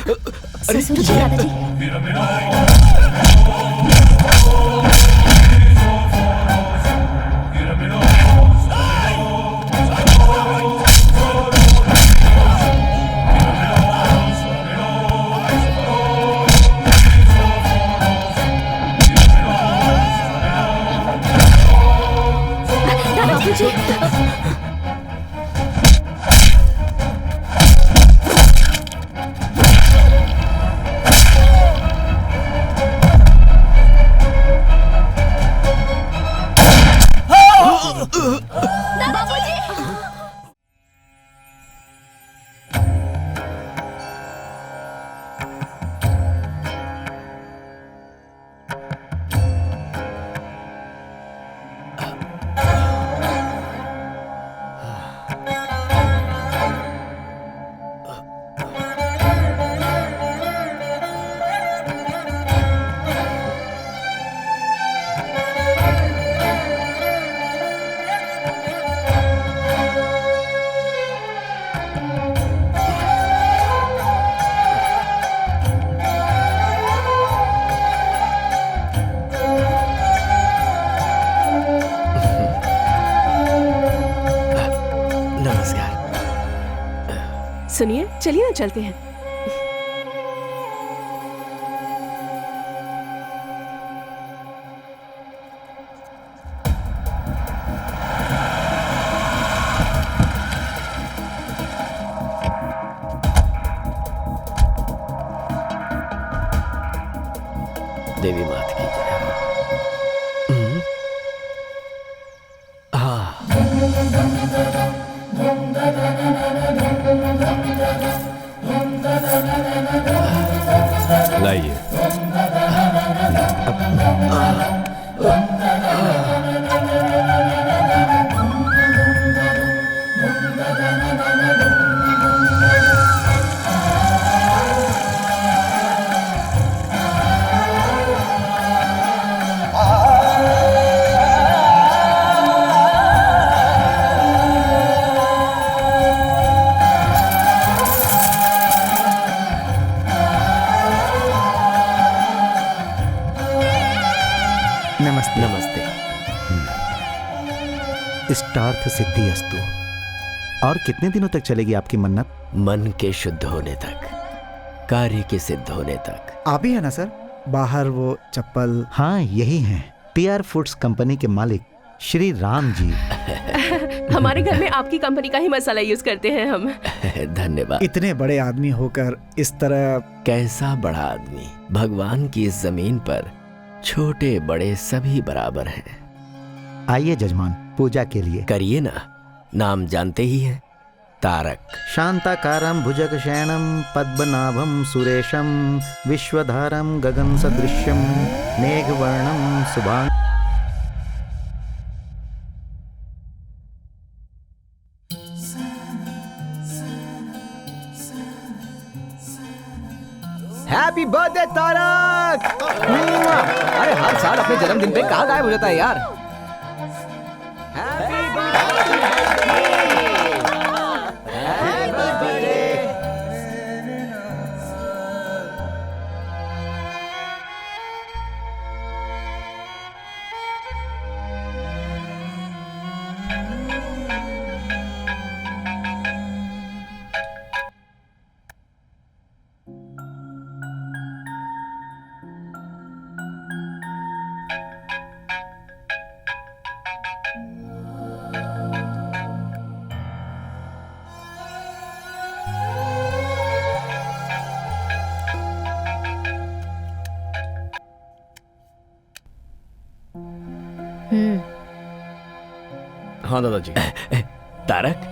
ससुर जी, दादाजी। बाबूजी। सुनिए, चलिए ना चलते हैं। देवी मात की जय। लाइए। नमस्ते। नमस्ते। इष्टार्थ सिद्धि अस्तु। और कितने दिनों तक चलेगी आपकी मन्नत? मन के शुद्ध होने तक, कार्य के सिद्ध होने तक। आप ही है ना सर, बाहर वो चप्पल? हाँ, यही हैं। PR फूड्स कंपनी के मालिक श्री राम जी। हमारे घर में आपकी कंपनी का ही मसाला यूज करते हैं हम। धन्यवाद। इतने बड़े आदमी होकर इस तरह। कैसा बड़ा आदमी? भगवान की इस जमीन पर छोटे बड़े सभी बराबर हैं। आइए जजमान, पूजा के लिए। करिए ना। नाम जानते ही हैं, तारक। शांताकारं भुजगशयनं पद्मनाभं सुरेशं विश्वधारं गगन सदृश्यं मेघवर्णं शुभांग। Happy birthday Tarak! अरे हर साल अपने जन्मदिन पे कहाँ गायब हो जाता है यार। Happy birthday! Happy birthday! हाँ दादाजी। तारक,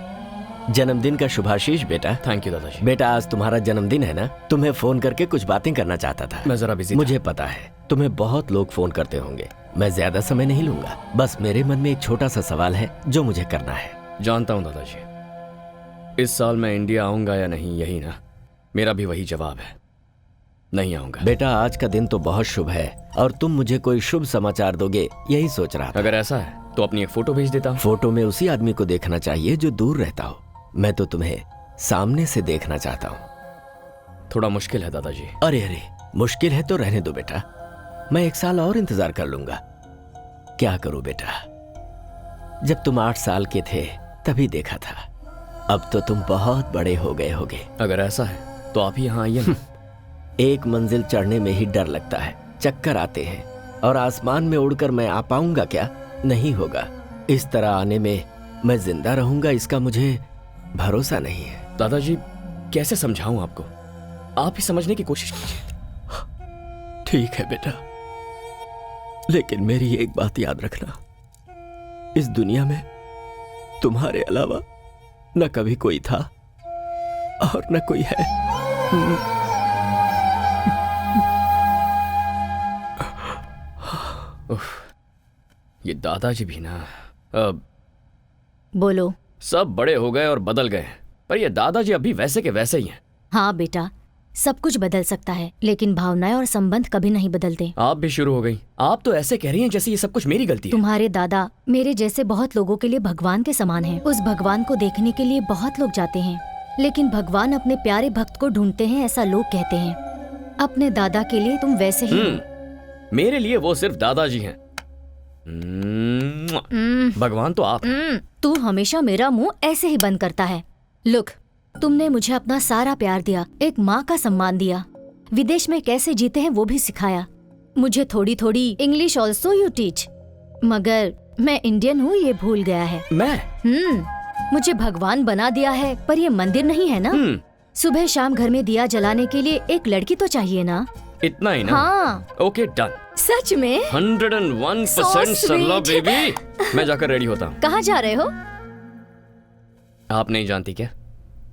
जन्मदिन का शुभाशीष बेटा। थैंक यू दादाजी। बेटा, आज तुम्हारा जन्मदिन है ना? तुम्हें फोन करके कुछ बातें करना चाहता था। मैं जरा बिजी मुझे पता है तुम्हें बहुत लोग फोन करते होंगे। मैं ज्यादा समय नहीं लूंगा। बस मेरे मन में एक छोटा सा सवाल है जो मुझे करना है। जानता हूँ दादाजी, इस साल मैं इंडिया आऊंगा या नहीं, यही ना? मेरा भी वही जवाब है, नहीं आऊंगा। बेटा, आज का दिन तो बहुत शुभ है और तुम मुझे कोई शुभ समाचार दोगे, यही सोच रहा था। अगर ऐसा है तो अपनी एक फोटो भेज देता हूँ। फोटो में उसी आदमी को देखना चाहिए जो दूर रहता हो। मैं तो तुम्हें सामने से देखना चाहता हूँ। थोड़ा मुश्किल है दादाजी। अरे अरे, मुश्किल है तो रहने दो बेटा, मैं 1 साल और इंतजार कर लूंगा। क्या करूं बेटा, जब तुम 8 साल के थे तभी देखा था, अब तो तुम बहुत बड़े हो गए होगे। अगर ऐसा है तो आप ही यहाँ आइए ना। एक मंजिल चढ़ने में ही डर लगता है, चक्कर आते हैं, और आसमान में उड़कर मैं आ पाऊंगा क्या? नहीं होगा। इस तरह आने में मैं जिंदा रहूंगा इसका मुझे भरोसा नहीं है। दादाजी कैसे समझाऊं आपको, आप ही समझने की कोशिश कीजिए। ठीक है बेटा, लेकिन मेरी एक बात याद रखना, इस दुनिया में तुम्हारे अलावा न कभी कोई था और न कोई है। ये दादाजी भी ना, बोलो। सब बड़े हो गए और बदल गए, पर ये दादाजी अभी वैसे के वैसे ही हैं। हाँ बेटा, सब कुछ बदल सकता है, लेकिन भावनाएं और संबंध कभी नहीं बदलते। आप भी शुरू हो गई। आप तो ऐसे कह रही हैं जैसे ये सब कुछ मेरी गलती है। तुम्हारे दादा मेरे जैसे बहुत लोगों के लिए भगवान के समान हैं। उस भगवान को देखने के लिए बहुत लोग जाते हैं, लेकिन भगवान अपने प्यारे भक्त को ढूंढते हैं, ऐसा लोग कहते हैं। अपने दादा के लिए तुम वैसे ही हो। मेरे लिए वो सिर्फ दादाजी हैं। भगवान तो आप। तू हमेशा मेरा मुंह ऐसे ही बंद करता है। लुक, तुमने मुझे अपना सारा प्यार दिया, एक माँ का सम्मान दिया, विदेश में कैसे जीते हैं वो भी सिखाया, मुझे थोड़ी थोड़ी इंग्लिश ऑल्सो यू टीच। मगर मैं इंडियन हूँ ये भूल गया है। मैं मुझे भगवान बना दिया है, पर ये मंदिर नहीं है ना। सुबह शाम घर में दिया जलाने के लिए एक लड़की तो चाहिए ना। इतना ही ना? हाँ। Okay done. सच में 101% सरला बेबी। मैं जाकर रेडी होता हूँ। कहाँ जा रहे हो? आप नहीं जानती क्या?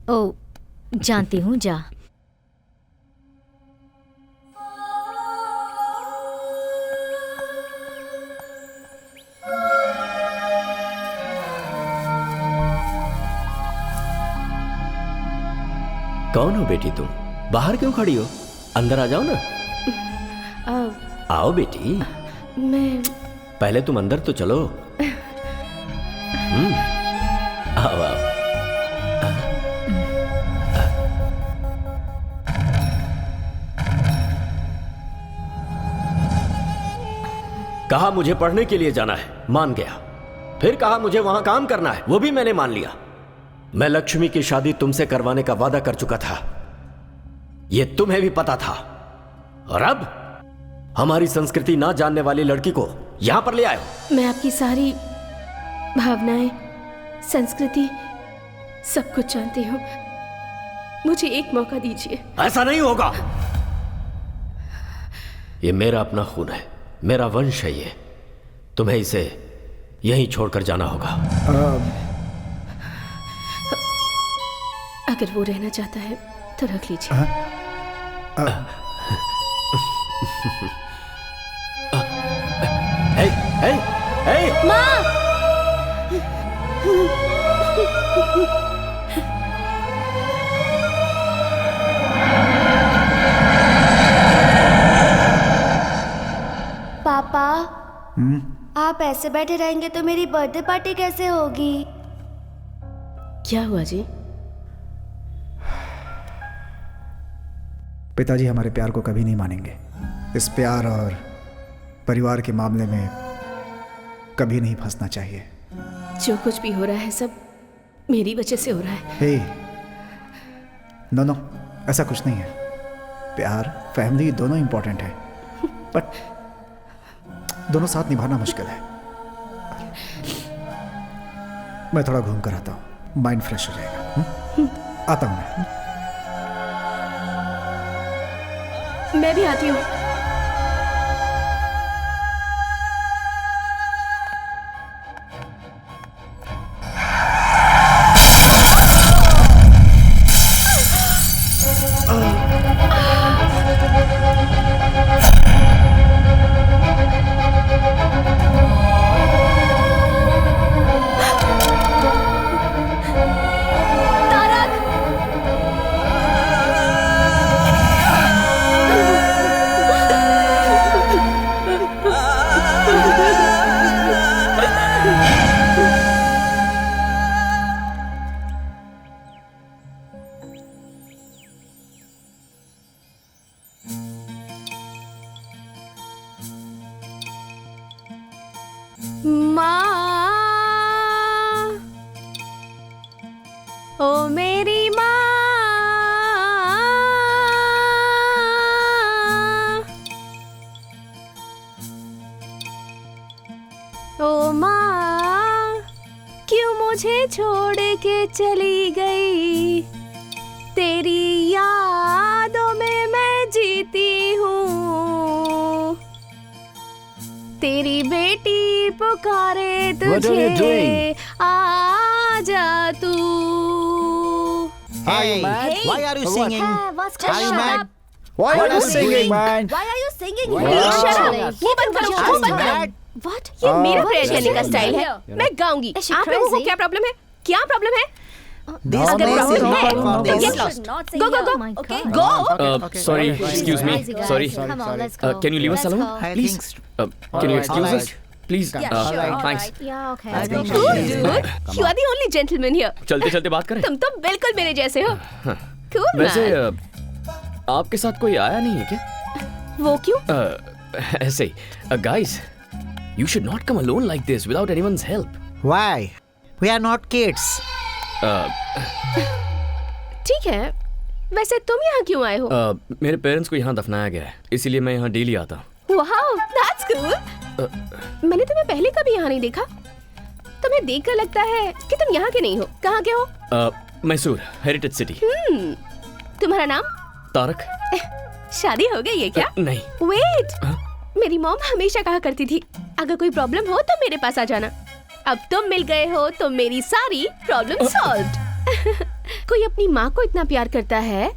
ओ, जानती हूँ, जा। कौन हो बेटी तुम? बाहर क्यों खड़ी हो? अंदर आ जाओ ना। आओ बेटी। मैं पहले तुम अंदर तो चलो। आओ आओ। कहा मुझे पढ़ने के लिए जाना है, मान गया। फिर कहा मुझे वहां काम करना है, वो भी मैंने मान लिया। मैं लक्ष्मी की शादी तुमसे करवाने का वादा कर चुका था, ये तुम्हें भी पता था। और अब हमारी संस्कृति ना जानने वाली लड़की को यहां पर ले आए हो। मैं आपकी सारी भावनाएं, संस्कृति, सब कुछ जानती हूँ। मुझे एक मौका दीजिए। ऐसा नहीं होगा। ये मेरा अपना खून है, मेरा वंश है ये। तुम्हें इसे यहीं छोड़कर जाना होगा। अगर वो रहना चाहता है तो रख लीजिए। माँ! पापा, आप ऐसे बैठे रहेंगे तो मेरी बर्थडे पार्टी कैसे होगी? क्या हुआ जी? पिताजी हमारे प्यार को कभी नहीं मानेंगे। इस प्यार और परिवार के मामले में कभी नहीं फंसना चाहिए। जो कुछ भी हो रहा है सब मेरी वजह से हो रहा है। हे, नो, ऐसा कुछ नहीं है। प्यार, फैमिली दोनों इंपॉर्टेंट है, बट दोनों साथ निभाना मुश्किल है। मैं थोड़ा घूम कर आता हूँ, माइंड फ्रेश हो जाएगा। आता हूँ मैं। मैं भी आती हूँ। चली गई, तेरी यादों में मैं जीती हूँ, तेरी बेटी पुकारे What are you तुझे, doing? आजा तू। Hey, why are you singing? Are you mad? Why What are you are you singing, doing? man? Why are you singing? Please shut up. मुंह बंद करो, मुंह बंद करो। Mad? What? ये मेरा प्रेयर करने का crazy? स्टाइल है। मैं गाऊंगी। Is she आप लोगों को crazy? क्या प्रॉब्लम है? क्या प्रॉब्लम है? This अगर place प्रॉब्लम is not है, for then this. get lost. Not Go, go, go. Oh my Okay. God. Go. Sorry, excuse me. Sorry. Come on, let's go. Can you leave us Let's alone, go. I please? think Can you Alright, excuse us, alright. please? Yeah, sure. Thanks. Yeah, okay. I let's go. think Cool, she is dude. mad. Come You on. are the only gentleman here. चलते चलते बात करें। तुम तो बिल्कुल मेरे जैसे हो। Cool, वैसे man. आपके साथ कोई आया नहीं है क्या? वो क्यों? ऐसे ही। Guys, you should not come alone like this without anyone's help. Why? We are not kids. ठीक है। वैसे तुम यहाँ क्यों आए हो? मेरे पेरेंट्स को यहाँ दफनाया गया है, इसीलिए मैं यहाँ डेली आता हूँ। Wow, that's cool. मैंने तुम्हें पहले कभी यहाँ नहीं देखा। तुम्हें देखकर लगता है कि तुम यहाँ के नहीं हो। कहाँ के हो? Mysore, heritage city. तुम्हारा नाम? तारक? शादी हो गई है क्या? नहीं। वेट, मेरी मॉम हमेशा कहा करती थी अगर कोई प्रॉब्लम हो तो मेरे पास आ जाना। अब तुम मिल गए हो तो मेरी सारी प्रॉब्लम सॉल्व्ड। कोई अपनी माँ को इतना प्यार करता है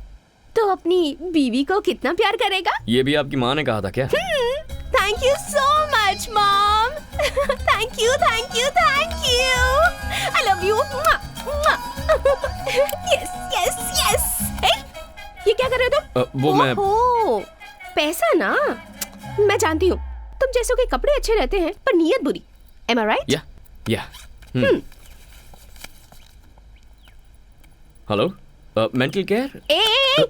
तो अपनी बीवी को कितना प्यार करेगा? ये भी आपकी माँ ने कहा था क्या? Thank you so much mom. Thank you, thank you, thank you. I love you. Yes yes yes. ये क्या कर रहे हो तुम? वो मैं ओहो, पैसा ना। मैं जानती हूँ तुम जैसों के कपड़े अच्छे रहते हैं पर नीयत बुरी। Am I right? या हेलो, मेंटल केयर? ए,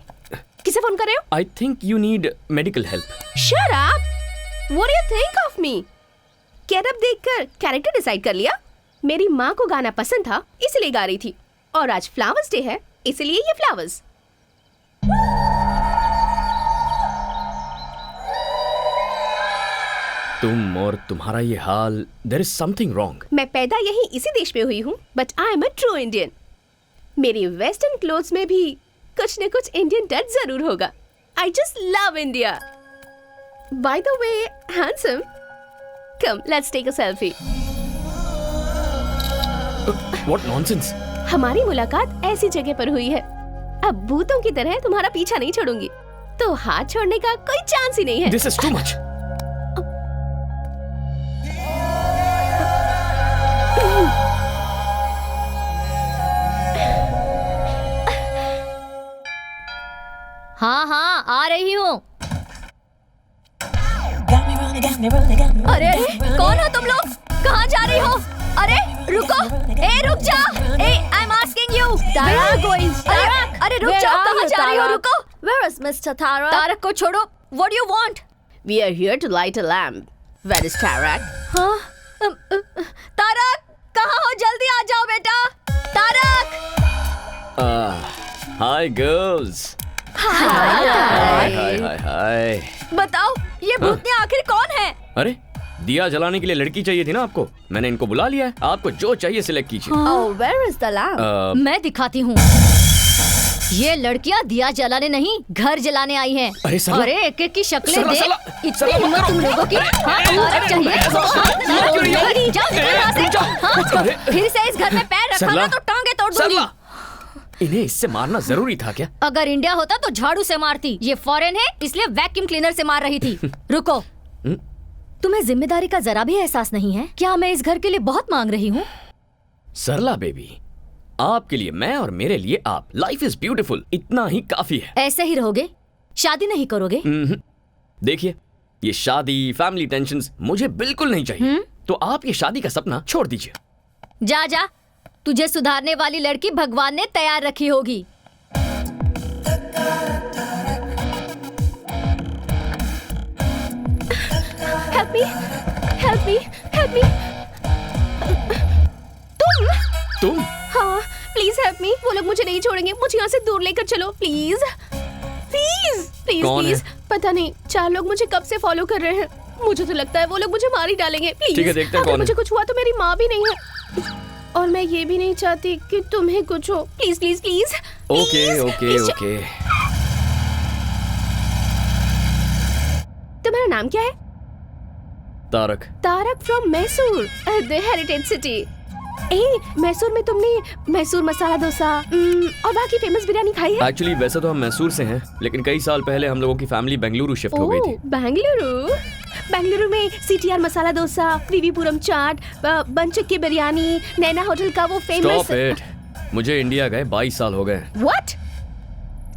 किसे फोन कर रहे हो? I think you need medical help. Shut up! What do you think of me? Getup देखकर कैरेक्टर डिसाइड कर लिया? मेरी माँ को गाना पसंद था इसलिए गा रही थी, और आज फ्लावर्स डे है इसलिए ये फ्लावर्स। तुम और तुम्हारा ये हाल, देयर इज समथिंग रॉन्ग। मैं पैदा यही इसी देश में हुई हूँ, but I am a true Indian. मेरी वेस्टर्न क्लोथ्स में भी कुछ न कुछ इंडियन टच जरूर होगा। I just love India. By the way, handsome, come let's take a selfie. What nonsense. हमारी मुलाकात ऐसी जगह पर हुई है, अब भूतों की तरह तुम्हारा पीछा नहीं छोड़ूंगी, तो हाथ छोड़ने का कोई चांस ही नहीं है। This is too much. हाँ हाँ, आ रही हूँ। अरे कौन हो तुम लोग? कहाँ जा रही हो? अरे रुको, रुक जा। I am asking you. अरे रुक जाओ, कहाँ जा रही हो? रुको। Where is Mr. Tarak? Tarak को छोड़ो। What do you want? We are here to light a lamp. Where is Tarak? हाँ? तारक, कहाँ हो? जल्दी आ जाओ बेटा। Tarak. Hi girls. Hi. Hi hi hi. बताओ, ये भूतनी आखिर कौन है? अरे, दिया जलाने के लिए लड़की चाहिए थी ना आपको, मैंने इनको बुला लिया है। आपको जो चाहिए सिलेक्ट कीजिए। Oh, where is the lamp? मैं दिखाती हूँ। ये लड़कियाँ दिया जलाने नहीं, घर जलाने आई हैं। अरे सरला, अरे एक एक की शक्लें सरला, देख। सरला, इतनी सरला, मत हिम्मत करो। तुम लोगों की? हाँ, तारक चाहिए? जाओ निकलो यहाँ से। हाँ, फिर से इस घर में पैर रखा ना तो टांगे तोड़ दूंगी। सरला, इन्हें इससे मारना जरूरी था क्या? अगर इंडिया होता तो झाड़ू से मारती। ये फॉरेन है इसलिए वैक्यूम क्लीनर से मार रही थी। रुको, तुम्हें जिम्मेदारी का जरा भी एहसास नहीं है? क्या मैं इस घर के लिए बहुत मांग रही हूँ? सरला बेबी, आपके लिए मैं और मेरे लिए आप। लाइफ इज ब्यूटीफुल, इतना ही काफी है। ऐसे ही रहोगे? शादी नहीं करोगे? देखिए, ये शादी, फैमिली टेंशन्स मुझे बिल्कुल नहीं चाहिए। तो आप ये शादी का सपना छोड़ दीजिए। जा जा, तुझे सुधारने वाली लड़की भगवान ने तैयार रखी होगी। Help me, help me, help me. तुम? हाँ, प्लीज हेल्प मी। वो लोग मुझे नहीं छोड़ेंगे, मुझे यहाँ से दूर लेकर चलो प्लीज प्लीज प्लीज कौन प्लीज। है? पता नहीं, 4 लोग मुझे कब से फॉलो कर रहे हैं। मुझे तो लगता है वो लोग मुझे मार ही डालेंगे। प्लीज, ठीक है, देखते हैं अगर कौन है। मुझे कुछ हुआ तो मेरी माँ भी नहीं है। और मैं ये भी नहीं चाहती कि तुम्हें कुछ हो। Please please please. Okay okay okay. तुम्हारा नाम क्या है? Tarak. Tarak from Mysore, the heritage city. Mysore में तुमने मैसूर मसाला डोसा और वहाँ की फेमस बिरयानी खाई है? एक्चुअली वैसे तो हम मैसूर से हैं, लेकिन कई साल पहले हम लोगों की फैमिली बेंगलुरु शिफ्ट हो गई थी। बेंगलुरु में सीटीआर मसाला डोसा, विवीपुरम चाट, बंचक की बिरयानी, नैना होटल का वो फेमस। Stop it. मुझे इंडिया गए 22 साल हो गए। व्हाट?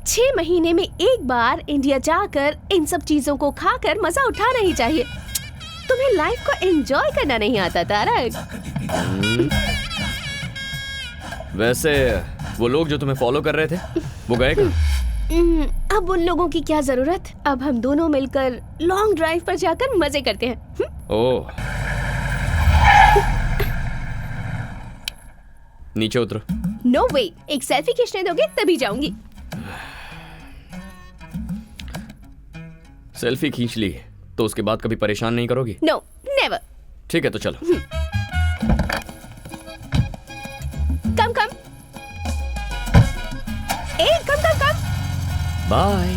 6 महीने में एक बार इंडिया जाकर इन सब चीजों को खाकर मजा उठाना ही चाहिए। तुम्हें लाइफ को एंजॉय करना नहीं आता तारक। वैसे वो लोग जो तुम्हें फॉलो कर रहे थे वो गए कहाँ? अब उन लोगों की क्या जरूरत। अब हम दोनों मिलकर लॉन्ग ड्राइव पर जाकर मजे करते हैं। ओह, नीचे उतरो। नो वे, एक सेल्फी खींचने दोगे तभी जाऊंगी। सेल्फी खींच ली तो उसके बाद कभी परेशान नहीं करोगी? No, never. ठीक है तो चलो। Come come. Come come come. Bye.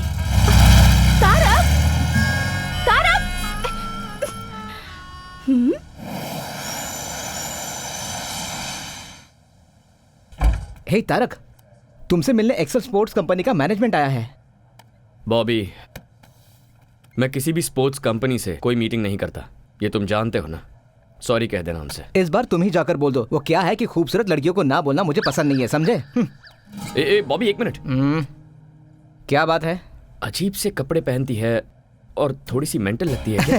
Tarak, Tarak. Hey Tarak, तुमसे मिलने एक्सेल स्पोर्ट्स कंपनी का मैनेजमेंट आया है। बॉबी, मैं किसी भी स्पोर्ट्स कंपनी से कोई मीटिंग नहीं करता, ये तुम जानते हो ना। सॉरी कह देना उनसे। इस बार तुम ही जाकर बोल दो। वो क्या है कि खूबसूरत लड़कियों को ना बोलना मुझे पसंद नहीं है, समझे? बॉबी एक मिनट। क्या बात है? अजीब से कपड़े पहनती है और थोड़ी सी मेंटल लगती है क्या?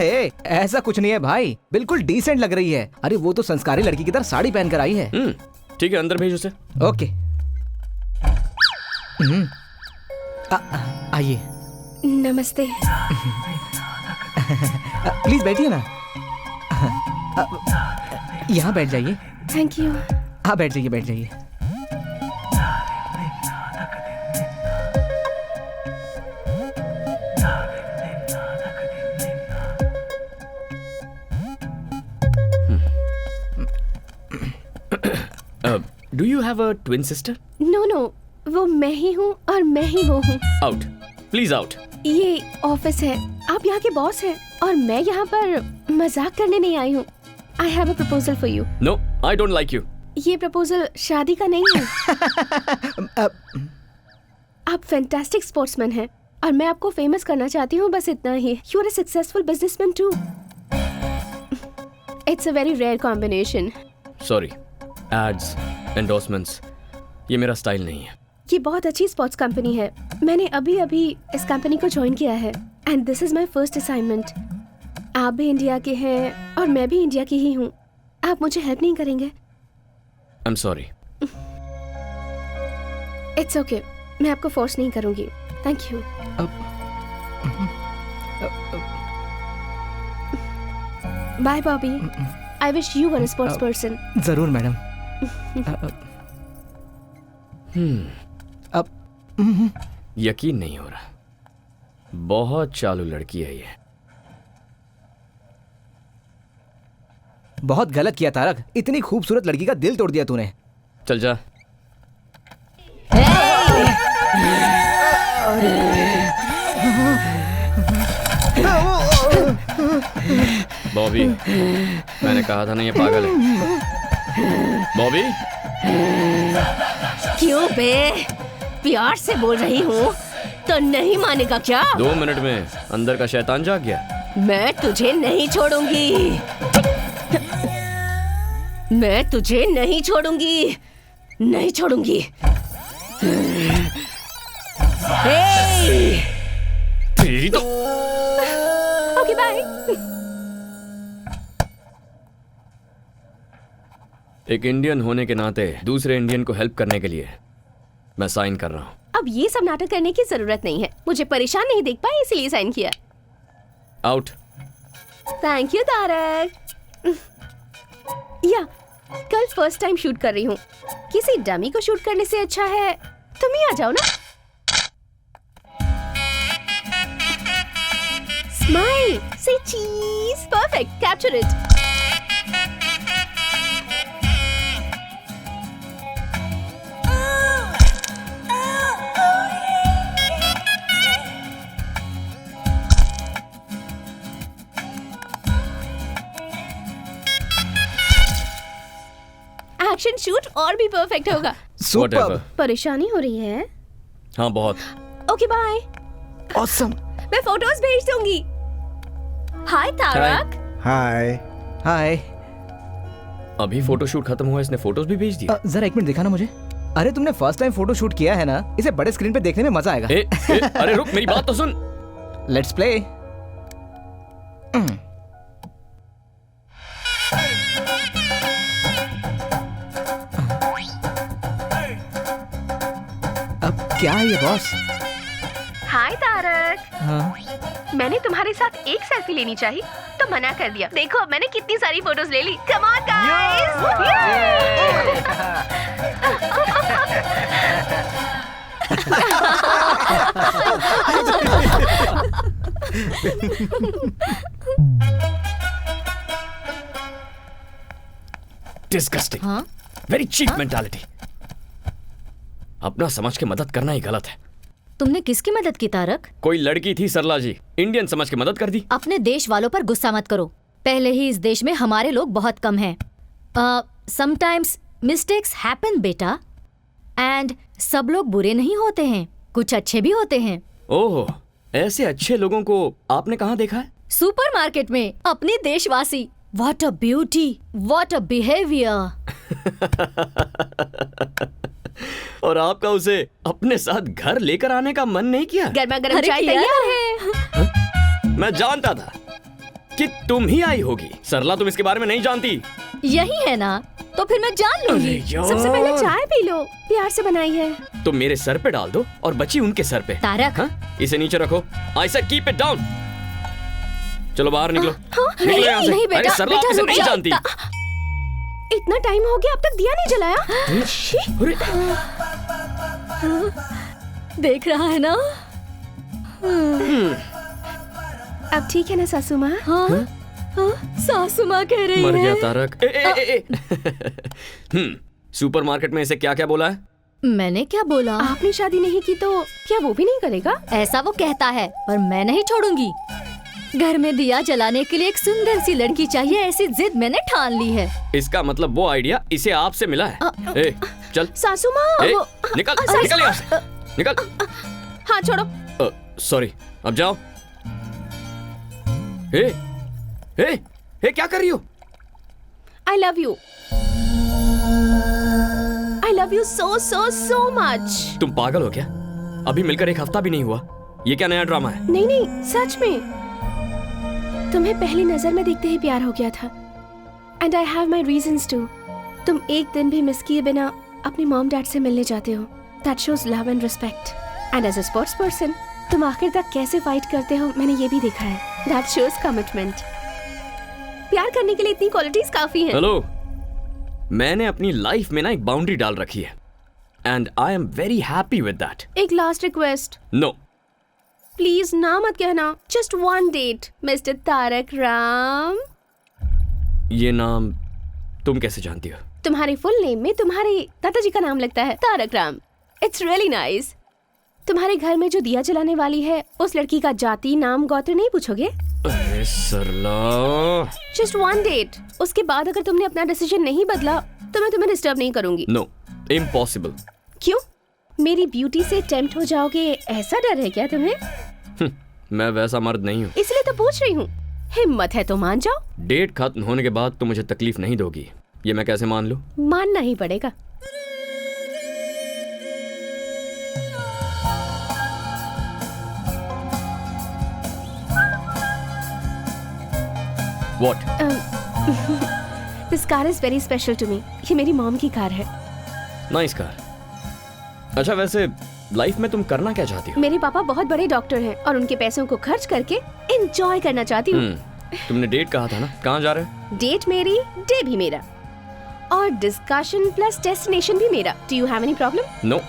ऐसा कुछ नहीं है भाई, बिल्कुल डिसेंट लग रही है। अरे वो तो संस्कारी लड़की की तरह साड़ी पहनकर आई है। ठीक है, अंदर भेज उसे। ओके। आइए। नमस्ते। प्लीज बैठिए ना। यहाँ बैठ जाइए। Thank you. हाँ बैठ जाइए, बैठ जाइए। Do you have a twin sister? No no, वो मैं ही हूँ और मैं ही वो हूँ। Out, please out. ये ऑफिस है, आप यहाँ के बॉस हैं और मैं यहाँ पर मजाक करने नहीं आई हूँ। I have a proposal for you. No, I don't like you. ये प्रपोजल शादी का नहीं है। आप फैंटास्टिक स्पोर्ट्समैन हैं और मैं आपको फेमस करना चाहती हूँ, बस इतना ही। You are a successful businessman too. It's a very rare combination. Sorry, ads, endorsements, ये मेरा स्टाइल नहीं है। ये बहुत अच्छी स्पोर्ट्स कंपनी है। मैंने अभी अभी इस कंपनी को ज्वाइन किया है and this is my first assignment. आप भी इंडिया के हैं और मैं भी इंडिया की ही हूँ। आप मुझे हेल्प नहीं करेंगे? I am sorry. It's okay, मैं आपको फोर्स नहीं करूंगी। Thank you. Bye Bobby. I wish you were a sports person. जरूर मैडम। अब यकीन नहीं हो रहा, बहुत चालू लड़की है ये। बहुत गलत किया तारक, इतनी खूबसूरत लड़की का दिल तोड़ दिया तूने। चल जा। बॉबी, मैंने कहा था ना ये पागल है। बॉबी, क्यों बे? प्यार से बोल रही हूँ तो नहीं मानेगा क्या? 2 मिनट में अंदर का शैतान जाग गया। मैं तुझे नहीं छोड़ूंगी। मैं तुझे नहीं छोड़ूंगी, नहीं छोड़ूंगी। तेरी तो। Okay bye. एक इंडियन होने के नाते दूसरे इंडियन को हेल्प करने के लिए मैं साइन कर रहा हूँ। अब ये सब नाटक करने की जरूरत नहीं है। मुझे परेशान नहीं देख पाए इसलिए साइन किया। आउट। Thank you Tarak. या कल फर्स्ट टाइम शूट कर रही हूँ। किसी डमी को शूट करने से अच्छा है तुम ही आ जाओ ना। स्माइल, से चीज। Perfect, capture it. Fashion shoot और भी परफेक्ट होगा। Whatever. परेशानी हो रही है? हाँ बहुत। Okay bye. ऑसम। मैं फोटोज भेज दूंगी। हाय तारक। हाय। हाय। अभी फोटोशूट खत्म हुआ, इसने फोटोज भी भेज दिया। जरा एक मिनट दिखाना मुझे। अरे तुमने फर्स्ट टाइम फोटो शूट किया है ना, इसे बड़े स्क्रीन पे देखने में मजा आएगा। अरे रुक, मेरी बात तो सुन। Let's play. अब क्या है ये बॉस? हाय तारक। हाँ। मैंने तुम्हारे साथ एक सेल्फी लेनी चाहिए तो मना कर दिया। देखो मैंने कितनी सारी फोटोज ले ली। Come on disgusting. हाँ? Very cheap mentality. अपना समझ के मदद करना ही गलत है। तुमने किसकी मदद की तारक? कोई लड़की थी सरला जी, इंडियन समझ के मदद कर दी। अपने देश वालों पर गुस्सा मत करो। पहले ही इस देश में हमारे लोग बहुत कम हैं। समटाइम्स मिस्टेक्स हैपन बेटा, एंड सब लोग बुरे नहीं होते हैं, कुछ अच्छे भी होते हैं। ओह, ऐसे अच्छे लोगों को आपने कहाँ देखा है? सुपरमार्केट में अपने देशवासी। What a beauty, what a behaviour. और आपका उसे अपने साथ घर लेकर आने का मन नहीं किया? गर्मा गर्म अरे चाय किया तैयार है। मैं जानता था कि तुम ही आई होगी। सरला तुम इसके बारे में नहीं जानती। यही है ना, तो फिर मैं जान लूंगी। सबसे पहले चाय पी लो, प्यार से बनाई है। तो मेरे सर पे डाल दो और बची उनके सर पे। तारक। हाँ? इसे नीचे रखो। I said keep it down. चलो बाहर निकलो। निकलो यहाँ से। नहीं बेटा, अरे सरला आप बेटा, इसे रुक नहीं जा। जानती। इतना टाइम हो गया अब तक दिया नहीं जलाया। अरे देख रहा है ना? अब ठीक है ना सासू माँ? हाँ? हाँ? सासू माँ कह रही मर है। गया तारक। सुपरमार्केट में इसे क्या क्या बोला है? मैंने क्या बोला? आपने शादी नहीं की तो क्या वो भी नहीं करेगा? ऐसा वो कहता है, पर मैं नहीं छोड़ूंगी। घर में दिया जलाने के लिए एक सुंदर सी लड़की चाहिए, ऐसी जिद मैंने ठान ली है। इसका मतलब वो आइडिया इसे आपसे मिला है। ए, चल। सासू माँ ए, वो निकल सासू निकल यहाँ से। निकल। हाँ छोड़ो। सॉरी, अब जाओ। ए, क्या कर रही हो? I love you. I love you so so so much. तुम पागल हो क्या? अभी मिलकर एक हफ्ता भी नहीं हुआ। ये क्या नया ड्रामा है? नहीं नहीं सच में तुम्हें पहली नजर में देखते ही प्यार हो गया था। And I have my reasons too. तुम एक दिन भी मिस किए बिना अपने मॉम डैड से मिलने जाते हो। That shows love and respect. And as a sports person तुम आखिर तक कैसे फाइट करते हो मैंने ये भी देखा है। That shows commitment. प्यार करने के लिए इतनी क्वालिटीज काफी हैं। हेलो, मैंने अपनी लाइफ में ना एक बाउंड्री डाल रखी है and I am very happy with that. एक लास्ट रिक्वेस्ट। नो, प्लीज ना मत कहना। Just one date mister Tarak Ram. ये नाम तुम कैसे जानती हो? तुम्हारे फुल नेम में तुम्हारे दादाजी का नाम लगता है, Tarak Ram. It's really nice. तुम्हारे घर में जो दिया जलाने वाली है उस लड़की का जाति नाम गोत्र नहीं पूछोगे? अरे सरला। Just one date. उसके बाद अगर तुमने अपना डिसीजन नहीं बदला तो मैं तुम्हें डिस्टर्ब नहीं करूंगी। No, impossible. क्यों? मेरी ब्यूटी से टेम्प्ट हो जाओगे ऐसा डर है क्या तुम्हें? मैं वैसा मर्द नहीं हूँ। इसलिए तो पूछ रही हूँ। हिम्मत है तो मान जाओ। डेट खत्म होने के बाद तुम मुझे तकलीफ नहीं दोगी, ये मैं कैसे मान लूं? मानना ही पड़ेगा। What? This car is very special to me. ये मेरी मॉम की कार है। Nice car. अच्छा, वैसे लाइफ में तुम करना क्या चाहती हो? मेरे पापा बहुत बड़े डॉक्टर हैं और उनके पैसों को खर्च करके एंजॉय करना चाहती हूँ। तुमने डेट कहा था ना, कहाँ जा रहे हो? डेट मेरी, डे भी मेरा, और डिस्कशन प्लस डेस्टिनेशन भी मेरा। Do you have any problem? No.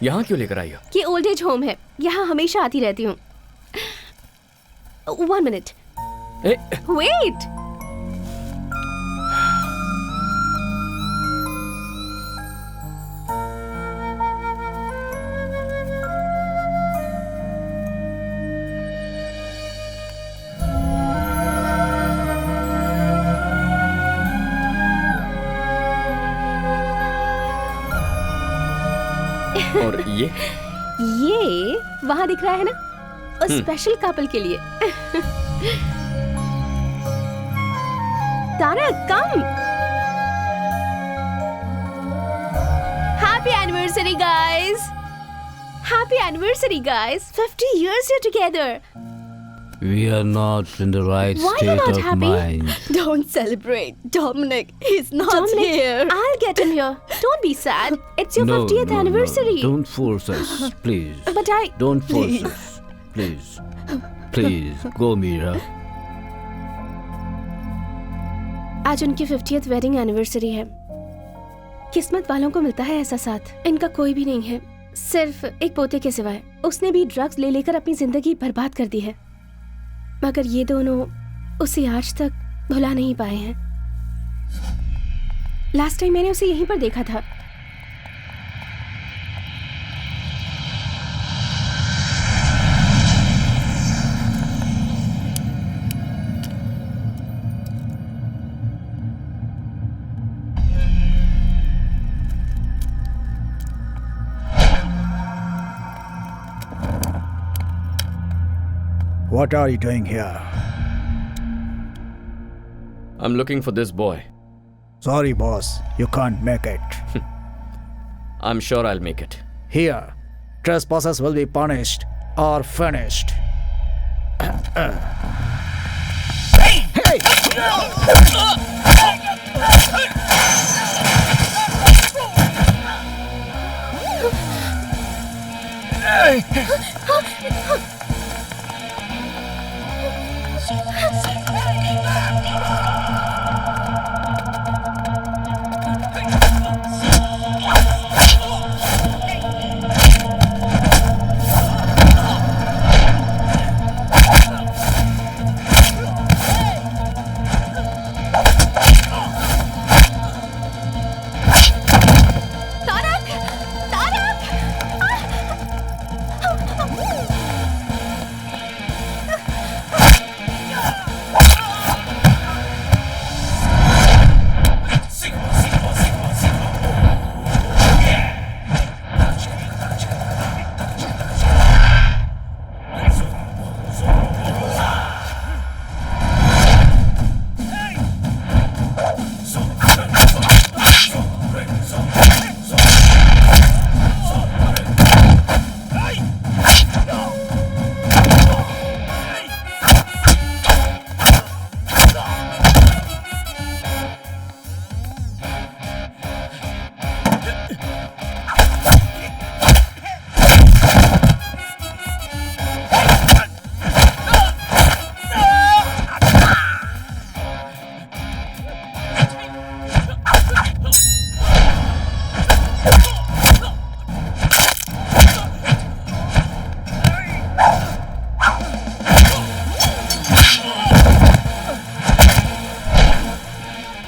यहाँ क्यों लेकर आई हो? ये ओल्ड एज होम है, यहाँ हमेशा आती रहती हूँ। 1 मिनट। वेट। और ये वहाँ दिख रहा है ना, उस स्पेशल कपल के लिए। Tarak come. Happy anniversary guys, happy anniversary guys, 50 years you're together. We are not in the right Why you're state not of happy? mind. Don't celebrate. Dominic, he's not Dominic, here. I'll get him here. Don't be sad. It's your No, 50th no, anniversary. No. Don't force us, please. But Don't force Please. us, please. Please, go, Mira. आज उनकी 50th wedding anniversary है। किस्मत वालों को मिलता है ऐसा साथ। इनका कोई भी नहीं है, सिर्फ एक पोते के सिवाय। उसने भी ड्रग्स ले लेकर अपनी जिंदगी बर्बाद कर दी है, मगर ये दोनों उसे आज तक भुला नहीं पाए हैं। लास्ट टाइम मैंने उसे यहीं पर देखा था। What are you doing here? I'm looking for this boy. Sorry, boss. You can't make it. I'm sure I'll make it. Here, trespassers will be punished or finished.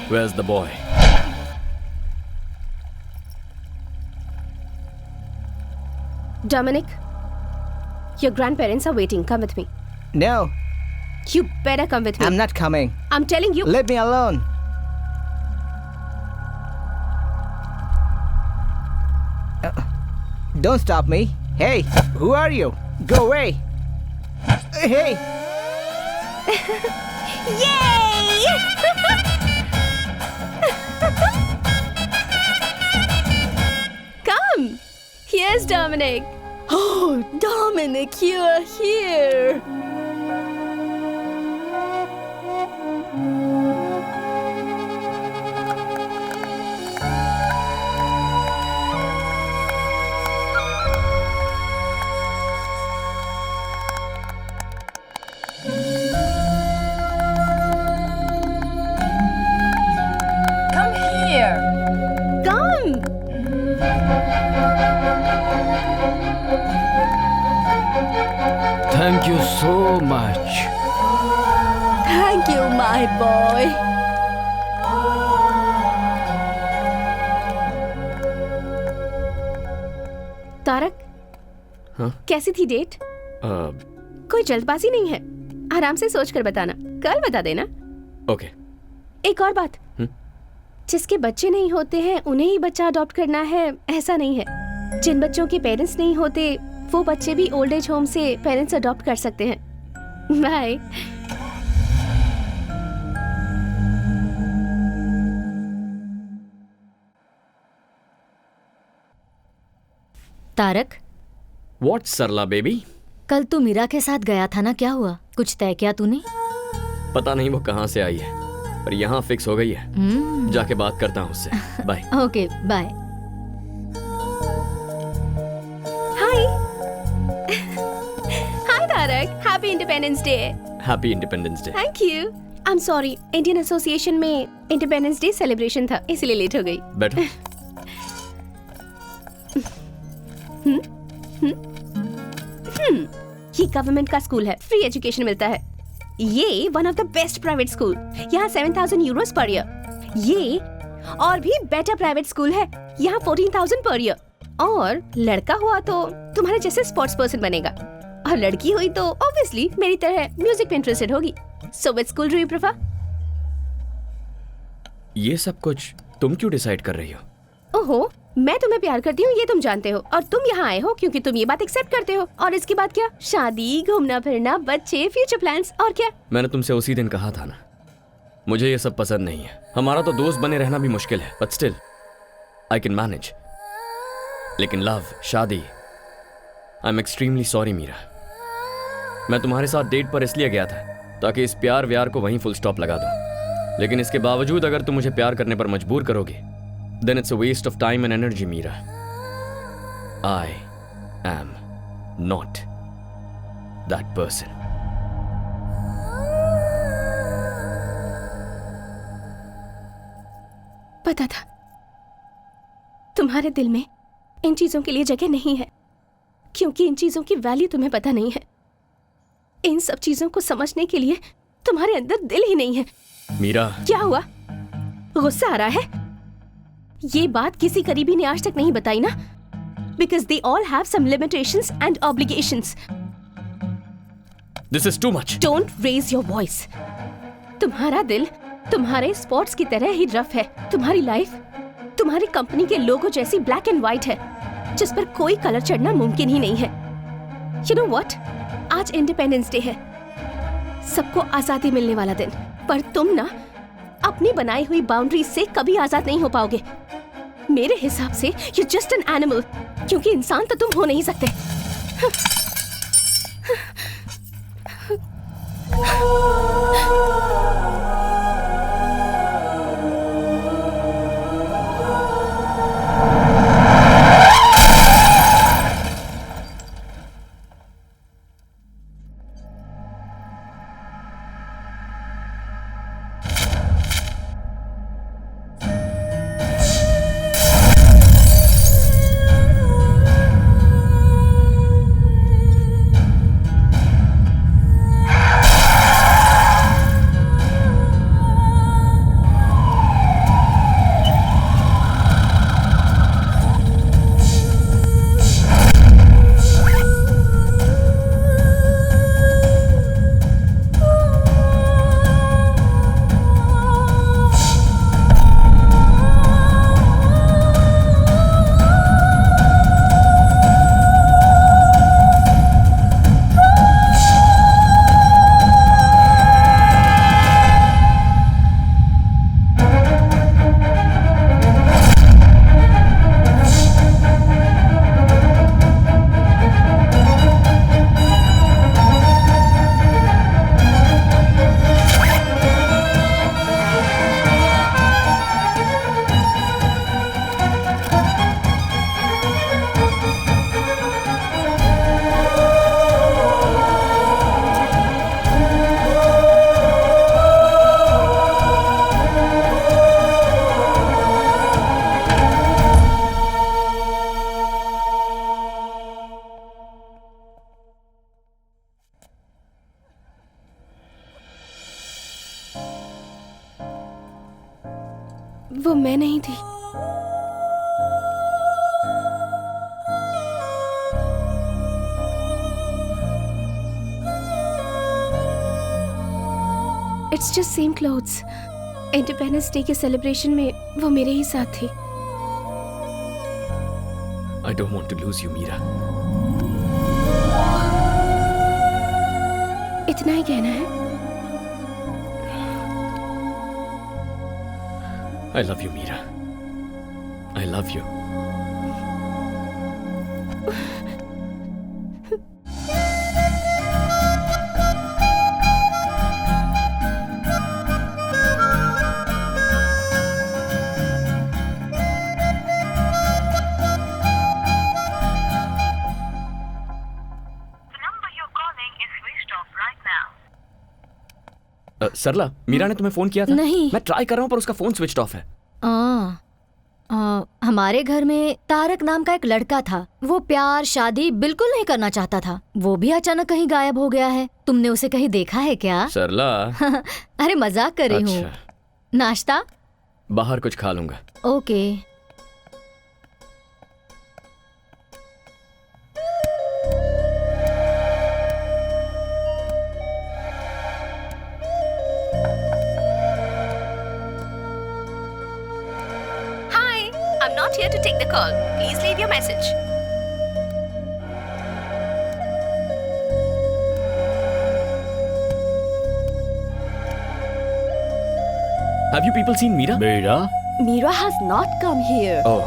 Where's the boy? Dominic, your grandparents are waiting. Come with me. No, You better come with me. I'm not coming. I'm telling you. Leave me alone. Don't stop me. Hey, who are you? Go away. Hey. Come. Here's Dominic. Oh, Dominic, you are here. Come here. Come. Thank you so much. Thank you, my boy. Tarak, हाँ? कैसी थी date? कोई जल्दबाजी नहीं है, आराम से सोच कर बताना, कल बता देना। ओके। एक और बात, जिसके बच्चे नहीं होते हैं उन्हें ही बच्चा अडॉप्ट करना है ऐसा नहीं है। जिन बच्चों के पेरेंट्स नहीं होते वो बच्चे भी ओल्ड एज होम से पेरेंट्स अडॉप्ट कर सकते हैं। Bye. Tarak, what Sarla baby? कल तू मीरा के साथ गया था ना, क्या हुआ? कुछ तय किया तूने? पता नहीं वो कहाँ से आई है, पर यहाँ फिक्स हो गई है। जाके बात करता हूँ उससे। Bye. Okay bye. Hi hi Tarak, happy independence day. Happy independence day. Thank you. I am sorry, Indian association में इंडिपेंडेंस डे सेलिब्रेशन था, इसलिए लेट हो गई। बैठो। ये गवर्नमेंट का स्कूल है, फ्री एजुकेशन मिलता है। ये one of the best private school, यहाँ 7,000 यूरोस पर ईयर। ये और भी बेटर प्राइवेट स्कूल है, यहाँ 14,000 पर ईयर। और लड़का हुआ तो तुम्हारे जैसे स्पोर्ट्स पर्सन बनेगा, और लड़की हुई तो ऑब्वियसली मेरी तरह म्यूजिक में इंटरेस्टेड होगी। So which school do you prefer? ये सब कुछ तुम क्यों डिसाइड कर रही हो? ओहो, मैं तुम्हें प्यार करती हूँ ये तुम जानते हो, और तुम यहाँ आए हो क्योंकि तुम ये बात एक्सेप्ट करते हो। और इसके बाद क्या? शादी, घूमना फिरना, बच्चे, फ्यूचर प्लान्स, और क्या? मैंने तुमसे उसी दिन कहा था ना, मुझे ये सब पसंद नहीं है। हमारा तो दोस्त बने रहना भी मुश्किल है, but still I can manage. लेकिन लव, शादी, I am extremely sorry Meera. मैं तुम्हारे साथ डेट पर इसलिए गया था ताकि इस प्यार व्यार को वहीं फुल स्टॉप लगा दूं। लेकिन इसके बावजूद अगर तुम मुझे प्यार करने पर मजबूर करोगे, then it's a waste of time and energy, Meera. I am not that person. पता था तुम्हारे दिल में इन चीजों के लिए जगह नहीं है, क्योंकि इन चीजों की वैल्यू तुम्हें पता नहीं है। इन सब चीजों को समझने के लिए तुम्हारे अंदर दिल ही नहीं है। मीरा, क्या हुआ? गुस्सा आ रहा है? ये बात किसी करीबी ने आज तक नहीं बताई ना, because they all have some limitations and obligations. this is too much. Don't raise your voice. तुम्हारा दिल तुम्हारे स्पॉट्स की तरह ही रफ है। तुम्हारी लाइफ तुम्हारी कंपनी के लोगो जैसी ब्लैक एंड व्हाइट है, जिस पर कोई कलर चढ़ना मुमकिन ही नहीं है। You know what? आज इंडिपेंडेंस डे है, सबको आजादी मिलने वाला दिन, पर तुम ना अपनी बनाई हुई बाउंड्रीज से कभी आजाद नहीं हो पाओगे। मेरे हिसाब से यू जस्ट एन एनिमल, क्योंकि इंसान तो तुम हो नहीं सकते। वो मैं नहीं थी। It's just same clothes. Independence day के सेलिब्रेशन में वो मेरे ही साथ थी। आई don't want to lose you, Meera. इतना ही कहना है? I love you, Meera. I love you. सरला, मीरा ने तुम्हें फोन किया था? नहीं। मैं ट्राई कर रहा हूँ पर उसका फोन स्विच ऑफ है। हमारे घर में तारक नाम का एक लड़का था। वो प्यार शादी बिल्कुल नहीं करना चाहता था। वो भी अचानक कहीं गायब हो गया है। तुमने उसे कहीं देखा है क्या? सरला। अरे मजाक कर रही हूँ। अच्छा। नाश्ता? बाहर कुछ खा लूंगा। Okay. I'm not here to take the call. Please leave your message. Have you people seen Meera? Meera? Meera has not come here. Oh.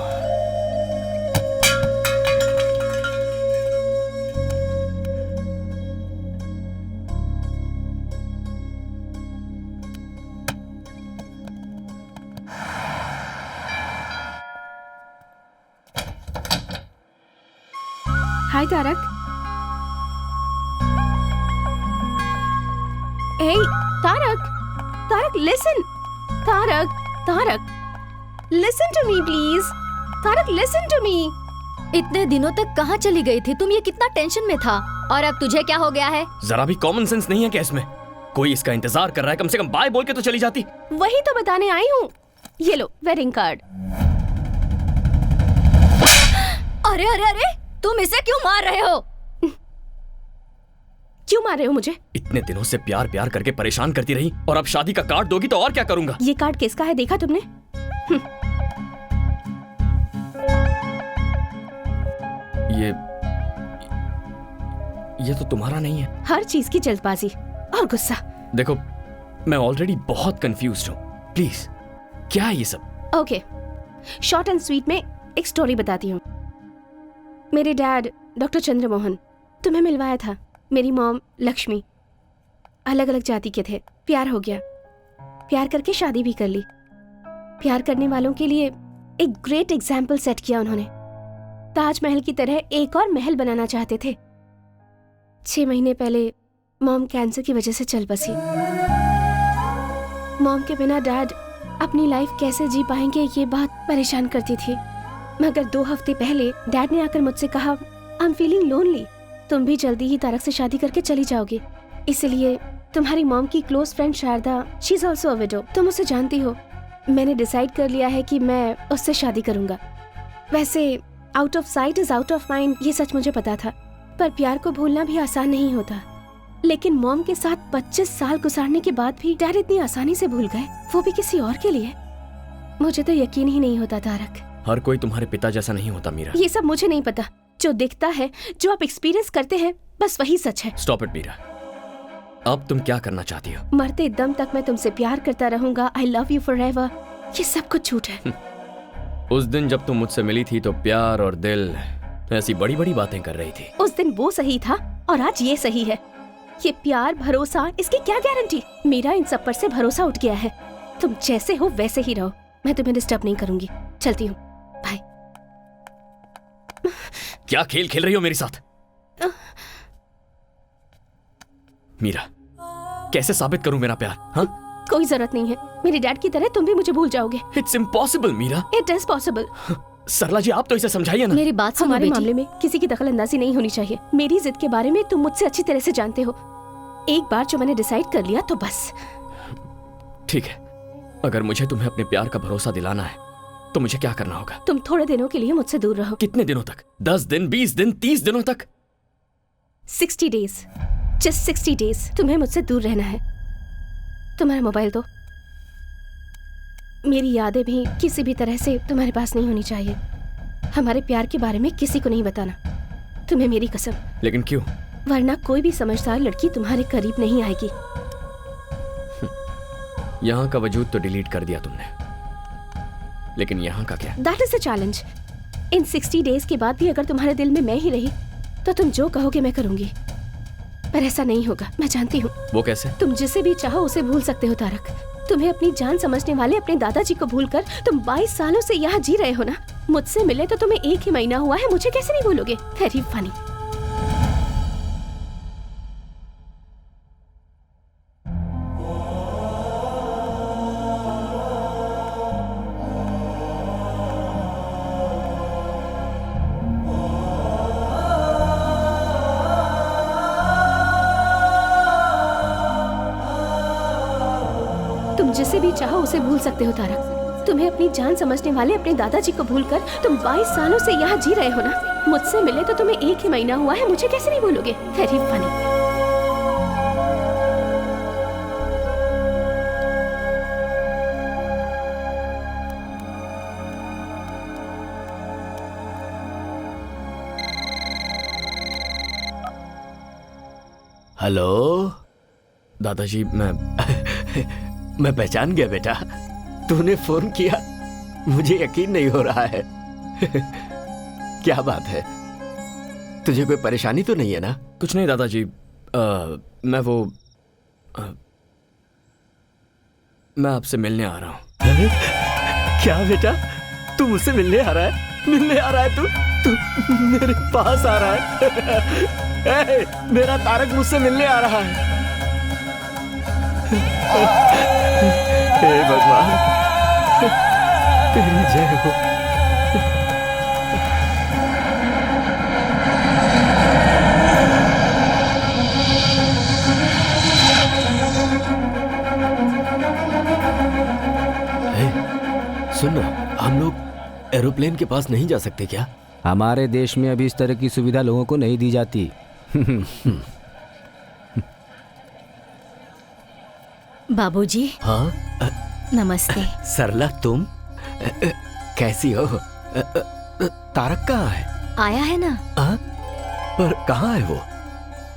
Hi, Tarak. Hey, Tarak. Tarak, listen. Tarak. Listen to me, please. Tarak, listen to me. इतने दिनों तक कहाँ चली गई थी तुम? ये कितना टेंशन में था और अब तुझे क्या हो गया है? जरा भी कॉमन सेंस नहीं है क्या इसमें? कोई इसका इंतजार कर रहा है, कम से कम बाय बोल के तो चली जाती। वही तो बताने आई हूँ। ये लो वेडिंग कार्ड। अरे अरे अरे, तुम इसे क्यों मार रहे हो? क्यों मार रहे हो मुझे? इतने दिनों से प्यार प्यार करके परेशान करती रही और अब शादी का कार्ड दोगी तो और क्या करूंगा? ये कार्ड किसका है देखा तुमने? ये तो तुम्हारा नहीं है। हर चीज की जल्दबाजी और गुस्सा। देखो, मैं ऑलरेडी बहुत कंफ्यूज्ड हूँ। प्लीज, क्या है ये सब? ओके, शॉर्ट एंड स्वीट में एक स्टोरी बताती हूँ। मेरे डैड डॉक्टर चंद्रमोहन तुम्हें मिलवाया था। मेरी मॉम लक्ष्मी। अलग अलग जाति के थे। प्यार हो गया। प्यार करके शादी भी कर ली। प्यार करने वालों के लिए एक ग्रेट एग्जाम्पल सेट किया उन्होंने। ताजमहल की तरह एक और महल बनाना चाहते थे। 6 महीने पहले मॉम कैंसर की वजह से चल बसी। मॉम के बिना डैड अपनी लाइफ कैसे जी पाएंगे ये बात परेशान करती थी। मगर 2 हफ्ते पहले डैड ने आकर मुझसे कहा, आई एम फीलिंग लोनली। तुम भी जल्दी ही तारक से शादी करके चली जाओगी। इसलिए तुम्हारी मॉम की close friend Sharda, she is also a widow, तुम उसे जानती हो। मैंने डिसाइड कर लिया है कि मैं उससे शादी करूंगा। वैसे out of site is out of mind, ये सच मुझे पता था। पर प्यार को भूलना भी आसान नहीं होता। लेकिन मॉम के साथ 25 साल गुजारने के बाद भी डैड इतनी आसानी से भूल गए, वो भी किसी और के लिए। मुझे तो यकीन ही नहीं होता तारक। हर कोई तुम्हारे पिता जैसा नहीं होता मीरा। ये सब मुझे नहीं पता। जो दिखता है, जो आप एक्सपीरियंस करते हैं, बस वही सच है। Stop it Meera. अब तुम क्या करना चाहती हो? मरते दम तक मैं तुमसे प्यार करता रहूंगा। I love you forever. ये सब कुछ झूठ है। उस दिन जब तुम मुझसे मिली थी तो प्यार और दिल ऐसी बड़ी बड़ी बातें कर रही थी। उस दिन वो सही था और आज ये सही है। ये प्यार भरोसा, इसकी क्या गारंटी? मेरा इन सब पर से भरोसा उठ गया है। तुम जैसे हो वैसे ही रहो। मैं तुम्हें डिस्टर्ब नहीं करूंगी। चलती हूँ। बाय। क्या खेल खेल रही हो मेरे साथ? मीरा, कैसे साबित करूं मेरा प्यार? हाँ? कोई जरूरत नहीं है। मेरे डैड की तरह तुम भी मुझे भूल जाओगे। It's impossible Meera. It is possible. Sarla ji, आप तो इसे समझाइए ना। मेरी बात सुनो हमारे बेटी। मामले में किसी की दखलंदाजी नहीं होनी चाहिए। मेरी जिद के बारे में तुम मुझसे अच्छी तरह से जानते हो। एक बार जो मैंने डिसाइड कर लिया तो बस। ठीक है, अगर मुझे तुम्हें अपने प्यार का भरोसा दिलाना है तो मुझे क्या करना होगा? तुम थोड़े दिनों के लिए मुझसे दूर रहो। कितने दिनों तक? 10 दिन, 20 दिन, 30 दिनों तक? 60 डेज। जस्ट 60 डेज तुम्हें मुझसे दूर रहना है। तुम्हारा मोबाइल दो। मेरी यादें भी किसी भी तरह से तुम्हारे पास नहीं होनी चाहिए। हमारे प्यार के बारे में किसी को नहीं बताना, तुम्हें मेरी कसम। लेकिन क्यों? वरना कोई भी समझदार लड़की तुम्हारे करीब नहीं आएगी। यहाँ का वजूद तो डिलीट कर दिया तुमने, लेकिन यहाँ का क्या? That is the challenge. In 60 days के बाद भी अगर तुम्हारे दिल में मैं ही रही तो तुम जो कहोगे मैं करूंगी, पर ऐसा नहीं होगा, मैं जानती हूँ। वो कैसे? तुम जिसे भी चाहो उसे भूल सकते हो तारक। तुम्हें अपनी जान समझने वाले अपने दादाजी को भूलकर तुम 22 सालों से यहाँ जी रहे हो ना। मुझसे मिले तो तुम्हें 1 ही महीना हुआ है, मुझे कैसे नहीं भूलोगे? Very funny. तुम जिसे भी चाहो उसे भूल सकते हो तारक। तुम्हें अपनी जान समझने वाले अपने दादाजी को भूलकर तुम 22 सालों से यहाँ जी रहे हो ना। मुझसे मिले तो तुम्हें 1 ही महीना हुआ है, मुझे कैसे नहीं भूलोगे? Very funny. हेलो दादाजी, मैं पहचान गया बेटा, तूने फोन किया, मुझे यकीन नहीं हो रहा है। क्या बात है, तुझे कोई परेशानी तो नहीं है ना? कुछ नहीं दादाजी, मैं आपसे मिलने आ रहा हूँ। क्या बेटा, तू मुझसे मिलने आ रहा है? मिलने आ रहा है तू मेरे पास आ रहा है? मेरा तारक मुझसे मिलने आ रहा है। हे भगवान, तेरी जय हो। सुन ना, हम लोग एरोप्लेन के पास नहीं जा सकते क्या? हमारे देश में अभी इस तरह की सुविधा लोगों को नहीं दी जाती। बाबूजी। हाँ नमस्ते। सरला, तुम कैसी हो? तारक कहाँ है? आया है ना। पर कहाँ है वो?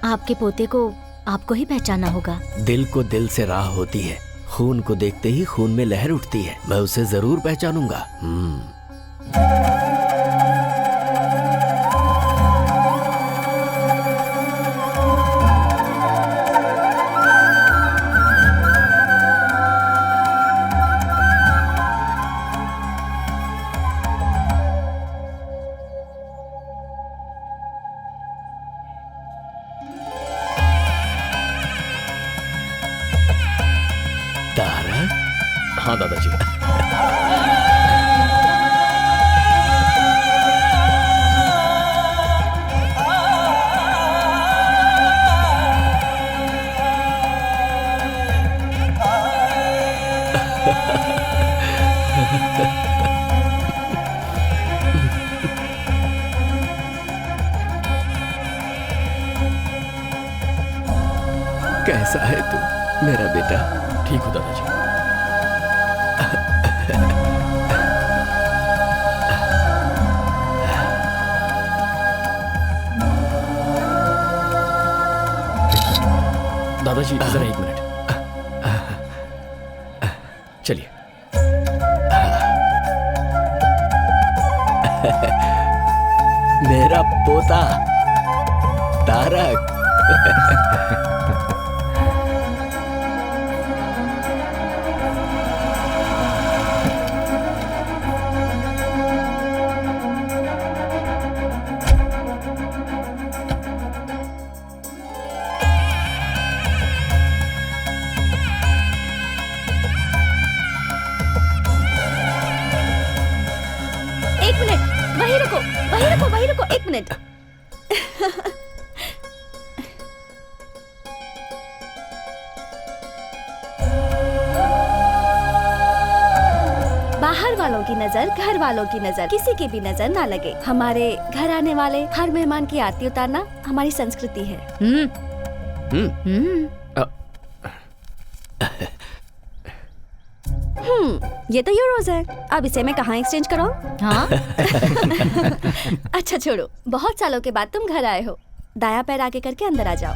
आपके पोते को आपको ही पहचाना होगा। दिल को दिल से राह होती है, खून को देखते ही खून में लहर उठती है। मैं उसे जरूर पहचानूंगा। तारक? हाँ दादाजी। कैसा है तू मेरा बेटा? ठीक हो दादाजी। दादाजी जरा 1 मिनट, चलिए। मेरा पोता तारक। वहीं रुको 1 मिनट। बाहर वालों की नजर, घर वालों की नजर, किसी की भी नजर ना लगे। हमारे घर आने वाले हर मेहमान की आरती उतारना हमारी संस्कृति है। ये तो यूरोज है, अब इसे मैं कहाँ एक्सचेंज कराऊं? हाँ अच्छा छोड़ो, बहुत सालों के बाद तुम घर आए हो, दाया पैर आगे करके अंदर आ जाओ।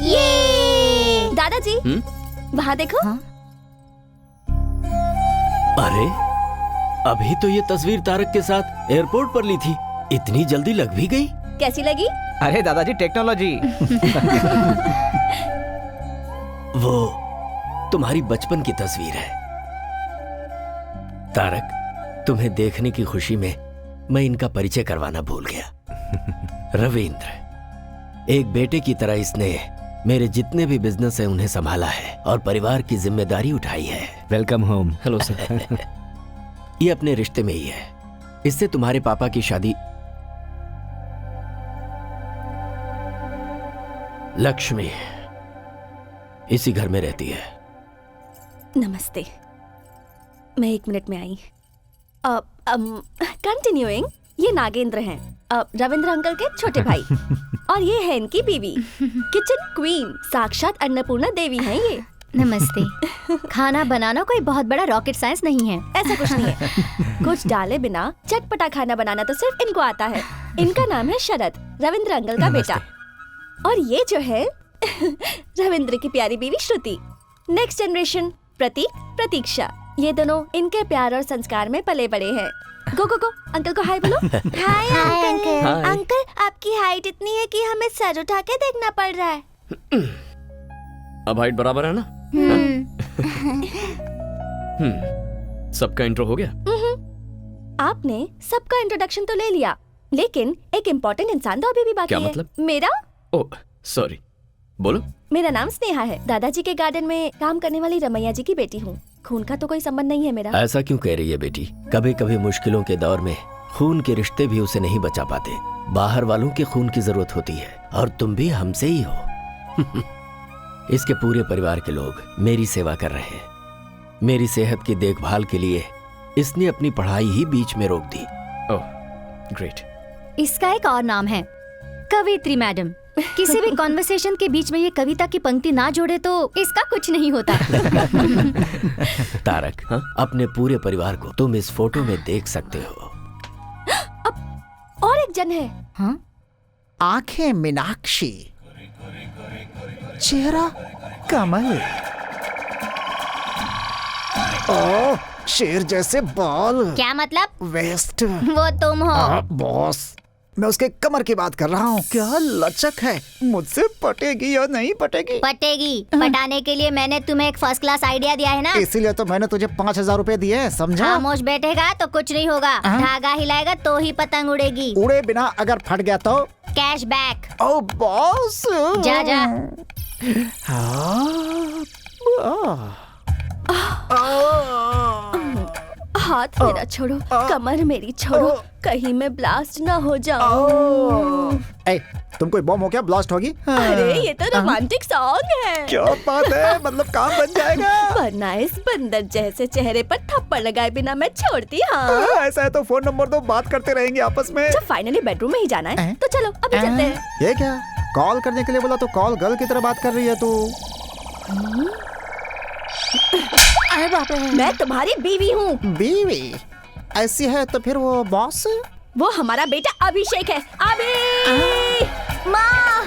ये दादाजी वहाँ देखो। हाँ? अरे अभी तो ये तस्वीर तारक के साथ एयरपोर्ट पर ली थी, इतनी जल्दी लग भी गई। कैसी लगी? अरे दादाजी टेक्नोलॉजी। वो तुम्हारी बचपन की तस्वीर है तारक, तुम्हें देखने की खुशी में मैं इनका परिचय करवाना भूल गया। रविंद्र, एक बेटे की तरह इसने मेरे जितने भी बिजनेस है उन्हें संभाला है और परिवार की जिम्मेदारी उठाई है। Welcome home. Hello sir. ये अपने रिश्ते में ही है, इससे तुम्हारे पापा की शादी। लक्ष्मी इसी घर में रहती है। नमस्ते, मैं 1 मिनट में आई। कंटिन्यूइंग, ये नागेंद्र हैं, रविंद्र अंकल के छोटे भाई, और ये है इनकी बीवी, किचन क्वीन, साक्षात अन्नपूर्णा देवी हैं ये। नमस्ते। खाना बनाना कोई बहुत बड़ा रॉकेट साइंस नहीं है। ऐसा कुछ नहीं है, कुछ डाले बिना चटपटा खाना बनाना तो सिर्फ इनको आता है। इनका नाम है शरद, रविंद्र अंकल का बेटा, और ये जो है रविंद्र की प्यारी बीवी श्रुति। नेक्स्ट जनरेशन प्रतीक, प्रतीक्षा, ये दोनों इनके प्यार और संस्कार में पले बड़े हैं। गो गो गो, अंकल को हाय बोलो। Hi uncle. हाय। अंकल, आपकी हाइट इतनी है कि हमें सर उठा के देखना पड़ रहा है। अब हाइट बराबर है ना? सबका इंट्रो हो गया? आपने सबका इंट्रोडक्शन तो ले लिया, लेकिन एक इम्पोर्टेंट इंसान तो अभी भी बाकी क्या है। मतलब? मेरा ओह सॉरी, बोलो। मेरा नाम स्नेहा है, दादाजी के गार्डन में काम करने वाली रमैया जी की बेटी हूँ। खून का तो कोई संबंध नहीं है मेरा। ऐसा क्यों कह रही है बेटी? कभी कभी मुश्किलों के दौर में खून के रिश्ते भी उसे नहीं बचा पाते। बाहर वालों के खून की जरूरत होती है, और तुम भी हमसे ही हो। इसके पूरे परिवार के लोग मेरी सेवा कर रहे हैं। मेरी सेहत की देखभाल के लिए इसने अपनी पढ़ाई ही बीच में रोक दी। Oh great. इसका एक और नाम है कवित्री मैडम। किसी भी कॉन्वर्सेशन के बीच में ये कविता की पंक्ति ना जोड़े तो इसका कुछ नहीं होता। तारक, अपने पूरे परिवार को तुम इस फोटो में देख सकते हो। और एक जन है। हाँ? आंखें मीनाक्षी, चेहरा कमल, ओह शेर जैसे बाल, क्या मतलब? वेस्ट। वो तुम हो। बॉस, मैं उसके कमर की बात कर रहा हूँ। क्या लचक है, मुझसे पटेगी या नहीं पटेगी? पटेगी। पटाने के लिए मैंने तुम्हें एक फर्स्ट क्लास आइडिया दिया है ना। इसीलिए तो मैंने तुझे 5000 रुपए दिए, समझा? खामोश बैठेगा तो कुछ नहीं होगा, धागा हिलाएगा तो ही पतंग उड़ेगी। उड़े बिना अगर फट गया तो? Cash back. ओ बॉस, जा जा। हाथ मेरा छोड़ो, कमर मेरी छोड़ो, कहीं मैं ब्लास्ट ना हो जाऊं। ए, तुम कोई बम हो क्या ब्लास्ट होगी? अरे ये तो रोमांटिक सॉन्ग है। क्या बात है, मतलब काम बन जाएगा। वरना इस बंदर जैसे चेहरे पर थप्पड़ लगाए बिना मैं छोड़ती। हाँ ऐसा है तो फोन नंबर दो, बात करते रहेंगे आपस में। जब फाइनली बेडरूम में ही जाना है तो चलो अभी चलते हैं। ये क्या, कॉल करने के लिए बोला तो कॉल गर्ल की तरह बात कर रही है तू। अरे बाप रे, मैं तुम्हारी बीवी हूँ। बीवी? ऐसी है तो फिर वो बॉस? वो हमारा बेटा अभिषेक है। अभी माँ,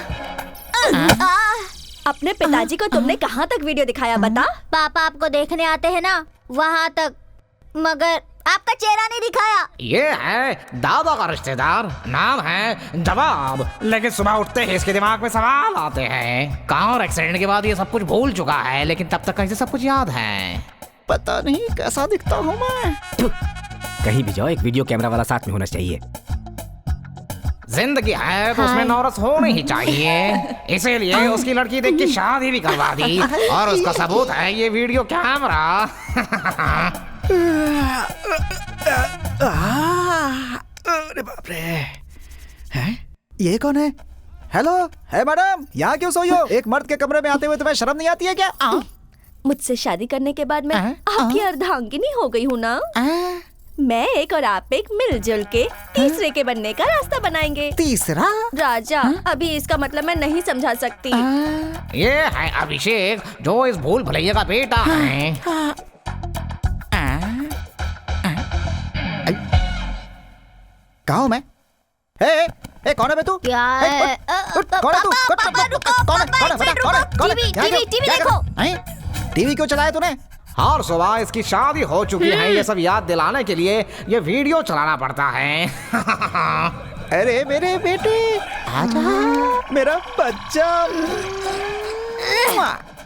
अपने पिताजी को तुमने कहाँ तक वीडियो दिखाया बता? पापा आपको देखने आते हैं ना, वहाँ तक, मगर आपका चेहरा नहीं दिखाया। ये है दादा का रिश्तेदार, नाम है जवाब। लेकिन सुबह उठते ही इसके दिमाग में सवाल आते हैं। कार एक्सीडेंट के बाद ये सब कुछ भूल चुका है, लेकिन तब तक इसे सब कुछ याद है। पता नहीं कैसा दिखता हूँ मैं। कहीं भी जाओ एक वीडियो कैमरा वाला साथ में होना चाहिए। जिंदगी है तो उसमें नौरस होनी ही चाहिए, इसीलिए उसकी लड़की देख के शादी भी करवा दी, और उसका सबूत है ये वीडियो कैमरा। अरे बाप रे, हैं? ये कौन है? हेलो, है मैडम, यहाँ क्यों सोई हो? एक मर्द के कमरे में आते हुए तुम्हें शर्म नहीं आती है क्या? मुझसे शादी करने के बाद मैं आपकी अर्धांगिनी हो गई हूँ ना। मैं एक और आप एक मिलजुल के तीसरे के बनने का रास्ता बनाएंगे। तीसरा? राजा, अभी इसका मतलब मैं नहीं समझा सकती। ये है अभिषेक, जो इस भूल भुलैया का बेटा है। कहाँ हूँ मैं? ए, कौन है बे तू? क्या है? कौन है तू? कौन है? टीवी देखो। टीवी क्यों चलाया तूने? हर सुबह इसकी शादी हो चुकी है, ये सब याद दिलाने के लिए ये वीडियो चलाना पड़ता है। अरे मेरे बेटे, आजा मेरा बच्चा।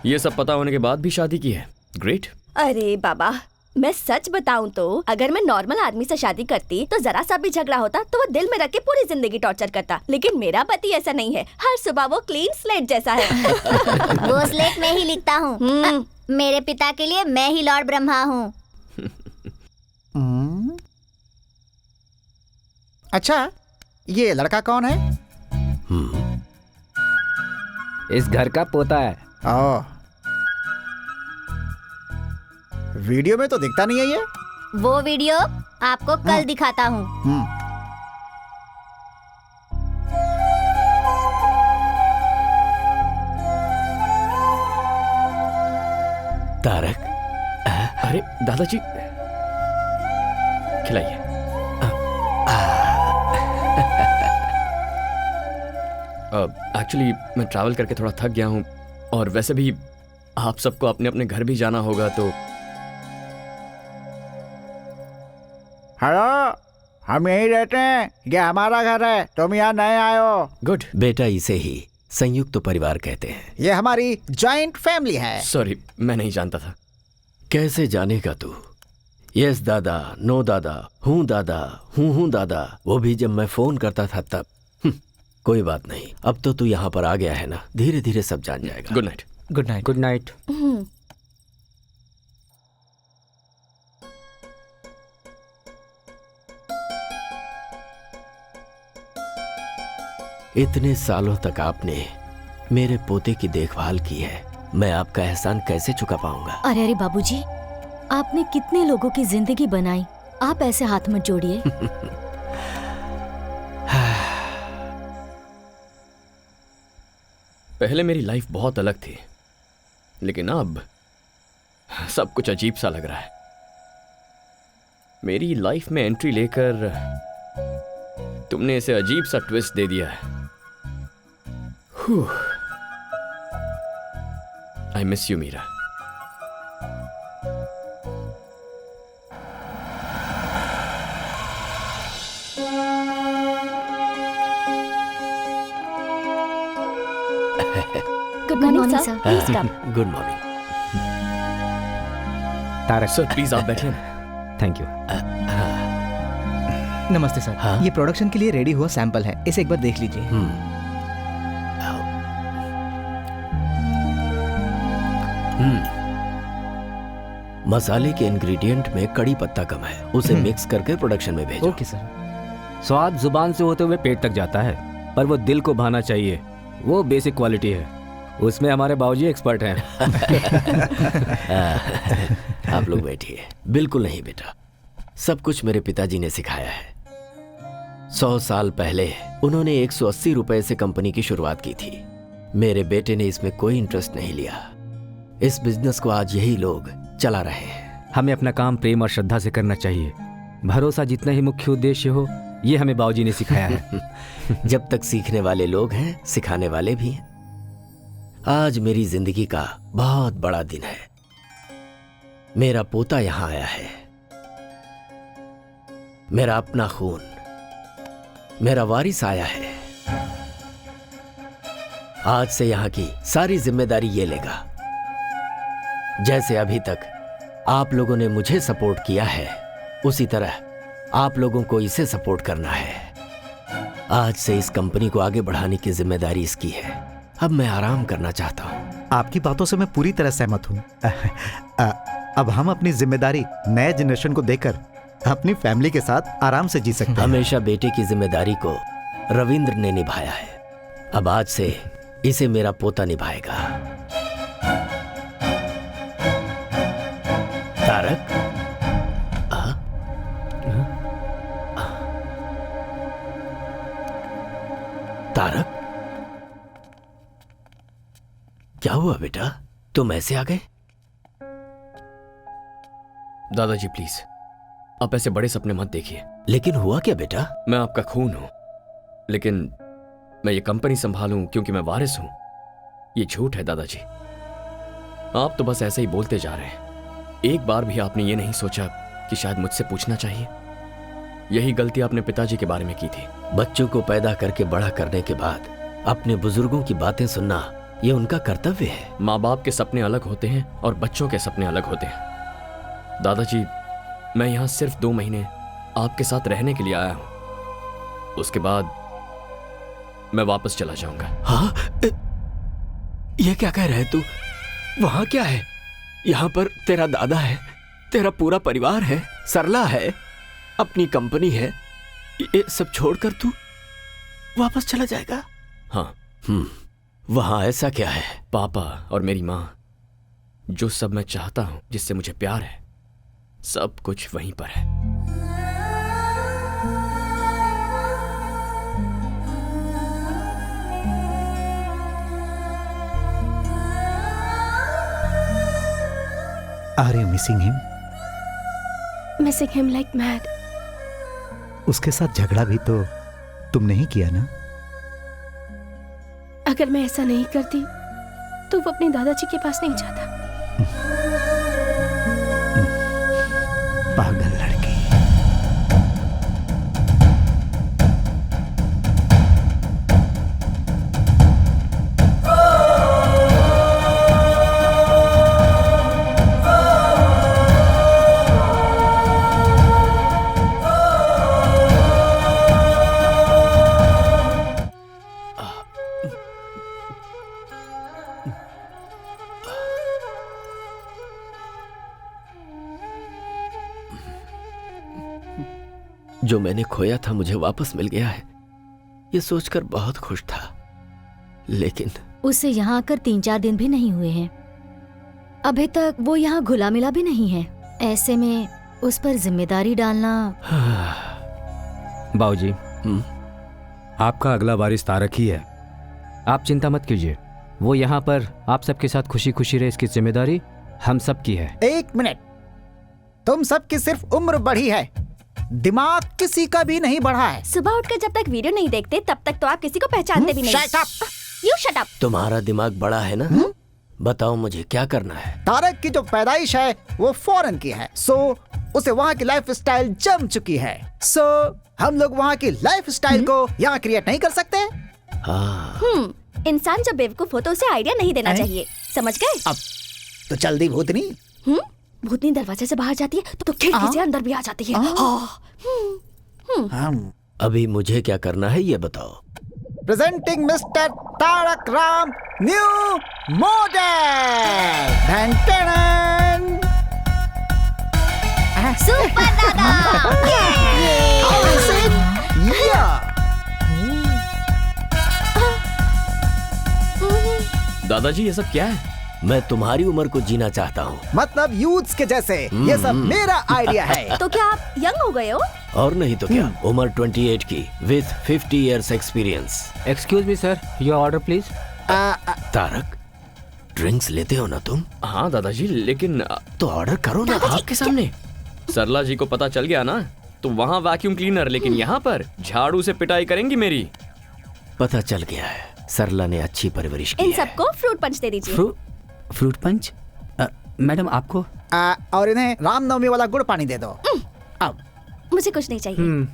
ये सब पता होने के बाद भी शादी की है। ग्रेट। अरे बाबा, मैं सच बताऊं तो अगर मैं नॉर्मल आदमी से शादी करती तो जरा सा भी झगड़ा होता तो वो दिल में रख के पूरी जिंदगी टॉर्चर करता, लेकिन मेरा पति ऐसा नहीं है। हर सुबह वो क्लीन स्लेट जैसा है। वो स्लेट में ही लिखता हूँ। मेरे पिता के लिए मैं ही लॉर्ड ब्रह्मा हूँ। अच्छा, ये लड़का कौन है? इस घर का पोता है। वीडियो में तो दिखता नहीं है ये। वो वीडियो आपको कल दिखाता हूँ। तारक, अरे दादाजी, खिलाइए। एक्चुअली मैं ट्रैवल करके थोड़ा थक गया हूँ, और वैसे भी आप सबको अपने अपने घर भी जाना होगा, तो हेलो, हम यहीं रहते हैं, ये हमारा घर है, तुम यहाँ नए आए हो। गुड। बेटा, इसे ही संयुक्त परिवार कहते हैं। ये हमारी जॉइंट फैमिली है। सॉरी, मैं नहीं जानता था। कैसे जानेगा तू? यस दादा, नो दादा, हूँ दादा, हूँ दादा, वो भी जब मैं फोन करता था तब। कोई बात नहीं, अब तो तू यहाँ पर आ गया है ना, धीरे धीरे सब जान जाएगा। Good night. Good night. Good night. इतने सालों तक आपने मेरे पोते की देखभाल की है, मैं आपका एहसान कैसे चुका पाऊंगा? अरे अरे बाबूजी, आपने कितने लोगों की जिंदगी बनाई, आप ऐसे हाथ मत जोड़िए। पहले मेरी लाइफ बहुत अलग थी, लेकिन अब सब कुछ अजीब सा लग रहा है। मेरी लाइफ में एंट्री लेकर तुमने इसे अजीब सा ट्विस्ट दे दिया है। I miss you Meera. Good morning sir, please come. Good morning. Tarak sir please आप बैठिए ना। Thank you. नमस्ते सर। हाँ? ये प्रोडक्शन के लिए रेडी हुआ सैंपल है, इसे एक बार देख लीजिए। मसाले के इंग्रेडिएंट में कड़ी पत्ता कम है, उसे मिक्स करके प्रोडक्शन में भेजो। Okay sir. स्वाद जुबान से होते हुए पेट तक जाता है, पर वो दिल को भाना चाहिए, वो बेसिक क्वालिटी है। उसमें हमारे बाबूजी एक्सपर्ट हैं। आप लोग बैठिए। बिल्कुल नहीं बेटा, सब कुछ मेरे पिताजी ने सिखाया है। 100 साल पहले उन्होंने 180 रुपए से कंपनी की शुरुआत की थी। मेरे बेटे ने इसमें कोई इंटरेस्ट नहीं लिया। इस बिजनेस को आज यही लोग चला रहे हैं। हमें अपना काम प्रेम और श्रद्धा से करना चाहिए। भरोसा जितना ही मुख्य उद्देश्य हो, ये हमें बाबूजी ने सिखाया है। जब तक सीखने वाले लोग हैं, सिखाने वाले भी हैं। आज मेरी जिंदगी का बहुत बड़ा दिन है। मेरा पोता यहां आया है, मेरा अपना खून, मेरा वारिस आया है। आज से यहां की सारी जिम्मेदारी ये लेगा। जैसे अभी तक आप लोगों ने मुझे सपोर्ट किया है, उसी तरह आप लोगों को इसे सपोर्ट करना है। आज से इस कंपनी को आगे बढ़ाने की जिम्मेदारी इसकी है। अब मैं आराम करना चाहता हूँ। आपकी बातों से मैं पूरी तरह सहमत हूँ। अब हम अपनी जिम्मेदारी नए जनरेशन को देकर अपनी फैमिली के साथ आराम से जी सकते हैं। हमेशा बेटे की जिम्मेदारी को रविंद्र ने निभाया है, अब आज से इसे मेरा पोता निभाएगा। तारक, तारक, क्या हुआ बेटा? तुम ऐसे आ गए? दादाजी प्लीज, आप ऐसे बड़े सपने मत देखिए। लेकिन हुआ क्या बेटा? मैं आपका खून हूं, लेकिन मैं ये कंपनी संभालूं क्योंकि मैं वारिस हूं, ये झूठ है दादाजी। आप तो बस ऐसे ही बोलते जा रहे हैं। एक बार भी आपने ये नहीं सोचा कि शायद मुझसे पूछना चाहिए? यही गलती आपने पिताजी के बारे में की थी। बच्चों को पैदा करके बड़ा करने के बाद अपने बुजुर्गों की बातें सुनना, ये उनका कर्तव्य है। माँ बाप के सपने अलग होते हैं और बच्चों के सपने अलग होते हैं। दादाजी, मैं यहाँ सिर्फ 2 महीने आपके साथ रहने के लिए आया हूँ, उसके बाद मैं वापस चला जाऊंगा। हाँ? ये क्या कह रहे तू? वहां क्या है? यहाँ पर तेरा दादा है, तेरा पूरा परिवार है, सरला है, अपनी कंपनी है, ये सब छोड़कर तू वापस चला जाएगा? हाँ। वहां ऐसा क्या है? पापा और मेरी माँ, जो सब मैं चाहता हूं, जिससे मुझे प्यार है, सब कुछ वहीं पर है। Are you missing him? Missing him like mad. उसके साथ झगड़ा भी तो तुमने ही किया ना? अगर मैं ऐसा नहीं करती तो वो अपने दादाजी के पास नहीं जाता। पागल लड़की। जो मैंने खोया था मुझे वापस मिल गया है, ये सोचकर बहुत खुश था। लेकिन उसे यहाँ आकर 3-4 दिन भी नहीं हुए हैं। अभी तक वो यहाँ घुला मिला भी नहीं है। ऐसे में उस पर जिम्मेदारी डालना। बाबूजी, आपका अगला वारिस तारक ही है। आप चिंता मत कीजिए, वो यहाँ पर आप सबके साथ खुशी खुशी रहे, इसकी जिम्मेदारी हम सब की है। 1 मिनट, तुम सबकी सिर्फ उम्र बढ़ी है, दिमाग किसी का भी नहीं बढ़ा है। सुबह उठकर जब तक वीडियो नहीं देखते तब तक तो आप किसी को पहचानते भी नहीं। Shut up! You shut up! तुम्हारा दिमाग बड़ा है ना? बताओ मुझे क्या करना है? तारक की जो पैदाइश है वो फॉरेन की है, सो उसे वहाँ की लाइफ स्टाइल जम चुकी है। सो हम लोग वहाँ की लाइफ स्टाइल को यहाँ क्रिएट नहीं कर सकते। इंसान जब बेवकूफ हो तो उसे आइडिया नहीं देना चाहिए, समझ गए? अब तो जल्दी भूतनी। भूतनी दरवाजे से बाहर जाती है तो खिड़की से अंदर भी आ जाती है। अभी मुझे क्या करना है ये बताओ। Presenting mister Tarak Ram new model. Super दादा। दादाजी ये सब क्या है? मैं तुम्हारी उम्र को जीना चाहता हूँ। मतलब यूथ्स के जैसे। ये सब मेरा आइडिया है। तो क्या आप यंग हो गए हो? और नहीं तो क्या, उम्र 28 की with 50 years experience. Excuse me sir, your order please. Tarak, drinks लेते हो ना तुम? हाँ दादाजी, लेकिन तो ऑर्डर करो ना आपके सामने। सरला जी को पता चल गया ना तो वहाँ वैक्यूम क्लीनर, लेकिन यहाँ पर झाड़ू से पिटाई करेंगी मेरी। पता चल गया है, सरला ने अच्छी परवरिश की इन है। सबको फ्रूट पंच दे दीजिए। Fruit punch? मैडम आपको? और इन्हें रामनवमी वाला गुड़ पानी दे दो। अब मुझे कुछ नहीं चाहिए।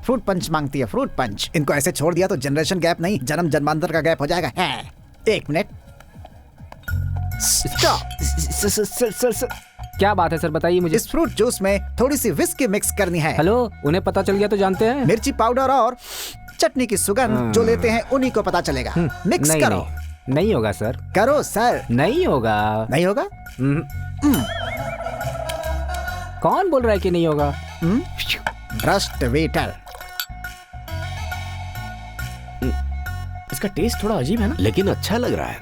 फ्रूट पंच मांगती है, फ्रूट पंच। इनको ऐसे छोड़ दिया तो जनरेशन गैप नहीं, जन्म जन्मांतर का गैप हो जाएगा। 1 मिनट, स्टॉप। क्या बात है सर, बताइए मुझे। इस फ्रूट जूस में थोड़ी सी विस्की मिक्स करनी है। हेलो, उन्हें पता चल गया तो जानते हैं। मिर्ची पाउडर और चटनी की सुगंध जो लेते हैं उन्हीं को पता चलेगा। मिक्स नहीं, करो। नहीं होगा सर। करो सर। नहीं होगा। नहीं होगा? कौन बोल रहा है कि नहीं होगा? भ्रष्ट वेटर। इसका टेस्ट थोड़ा अजीब है ना, लेकिन अच्छा लग रहा है।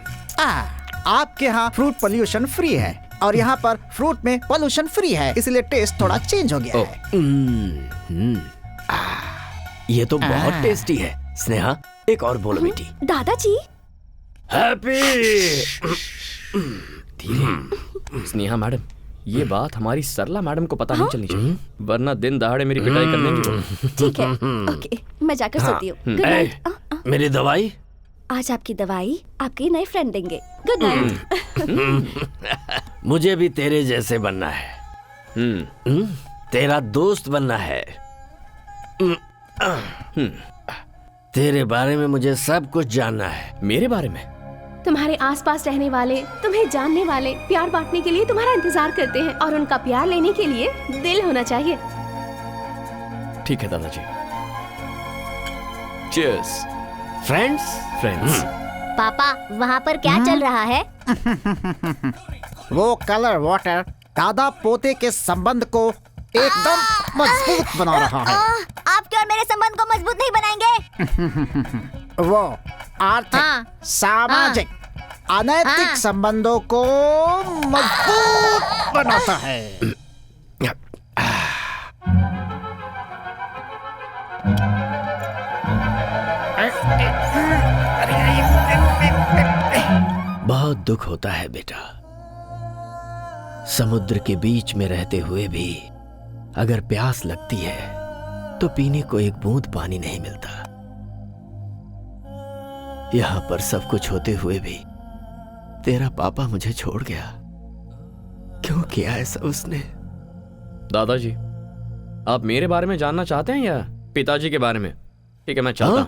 आपके यहाँ फ्रूट पोल्यूशन फ्री है और यहाँ पर फ्रूट में पोल्यूशन फ्री है, इसलिए टेस्ट थोड़ा चेंज हो गया है। ये तो बहुत टेस्टी है। स्नेहा, एक और बोलो बेटी। दादाजी। हैप्पी। धीरे। स्नेहा मैडम, ये बात हमारी सरला मैडम को पता नहीं चलनी चाहिए, वरना दिन दहाड़े मेरी पिटाई करने की वो। ठीक है, ओके, मैं जाकर सोती हूँ। Good night. मेरी दवाई? आज आपकी दवाई आपके नए फ्रेंड देंगे। Good night. मुझे भी तेरे जैसे बनना है। तेरा दोस्त बनना है। तेरे बारे में मुझे सब कुछ जानना है। मेरे बारे में? तुम्हारे आसपास रहने वाले, तुम्हें जानने वाले, प्यार बांटने के लिए तुम्हारा इंतजार करते हैं, और उनका प्यार लेने के लिए दिल होना चाहिए। ठीक है दादाजी। चीयर्स। फ्रेंड्स। पापा, वहाँ पर क्या चल रहा है? वो कलर वाटर दादा पोते के संबंध को एकदम मजबूत बना रहा है। आपके और मेरे संबंध को मजबूत नहीं बनाएंगे। वो आर्थिक, सामाजिक, अनैतिक संबंधों को मजबूत बनाता है। बहुत दुख होता है बेटा, समुद्र के बीच में रहते हुए भी अगर प्यास लगती है तो पीने को एक बूंद पानी नहीं मिलता। यहां पर सब कुछ होते हुए भी तेरा पापा मुझे छोड़ गया। क्यों किया ऐसा उसने? दादाजी, आप मेरे बारे में जानना चाहते हैं या पिताजी के बारे में? ठीक है, मैं चाहता हूं।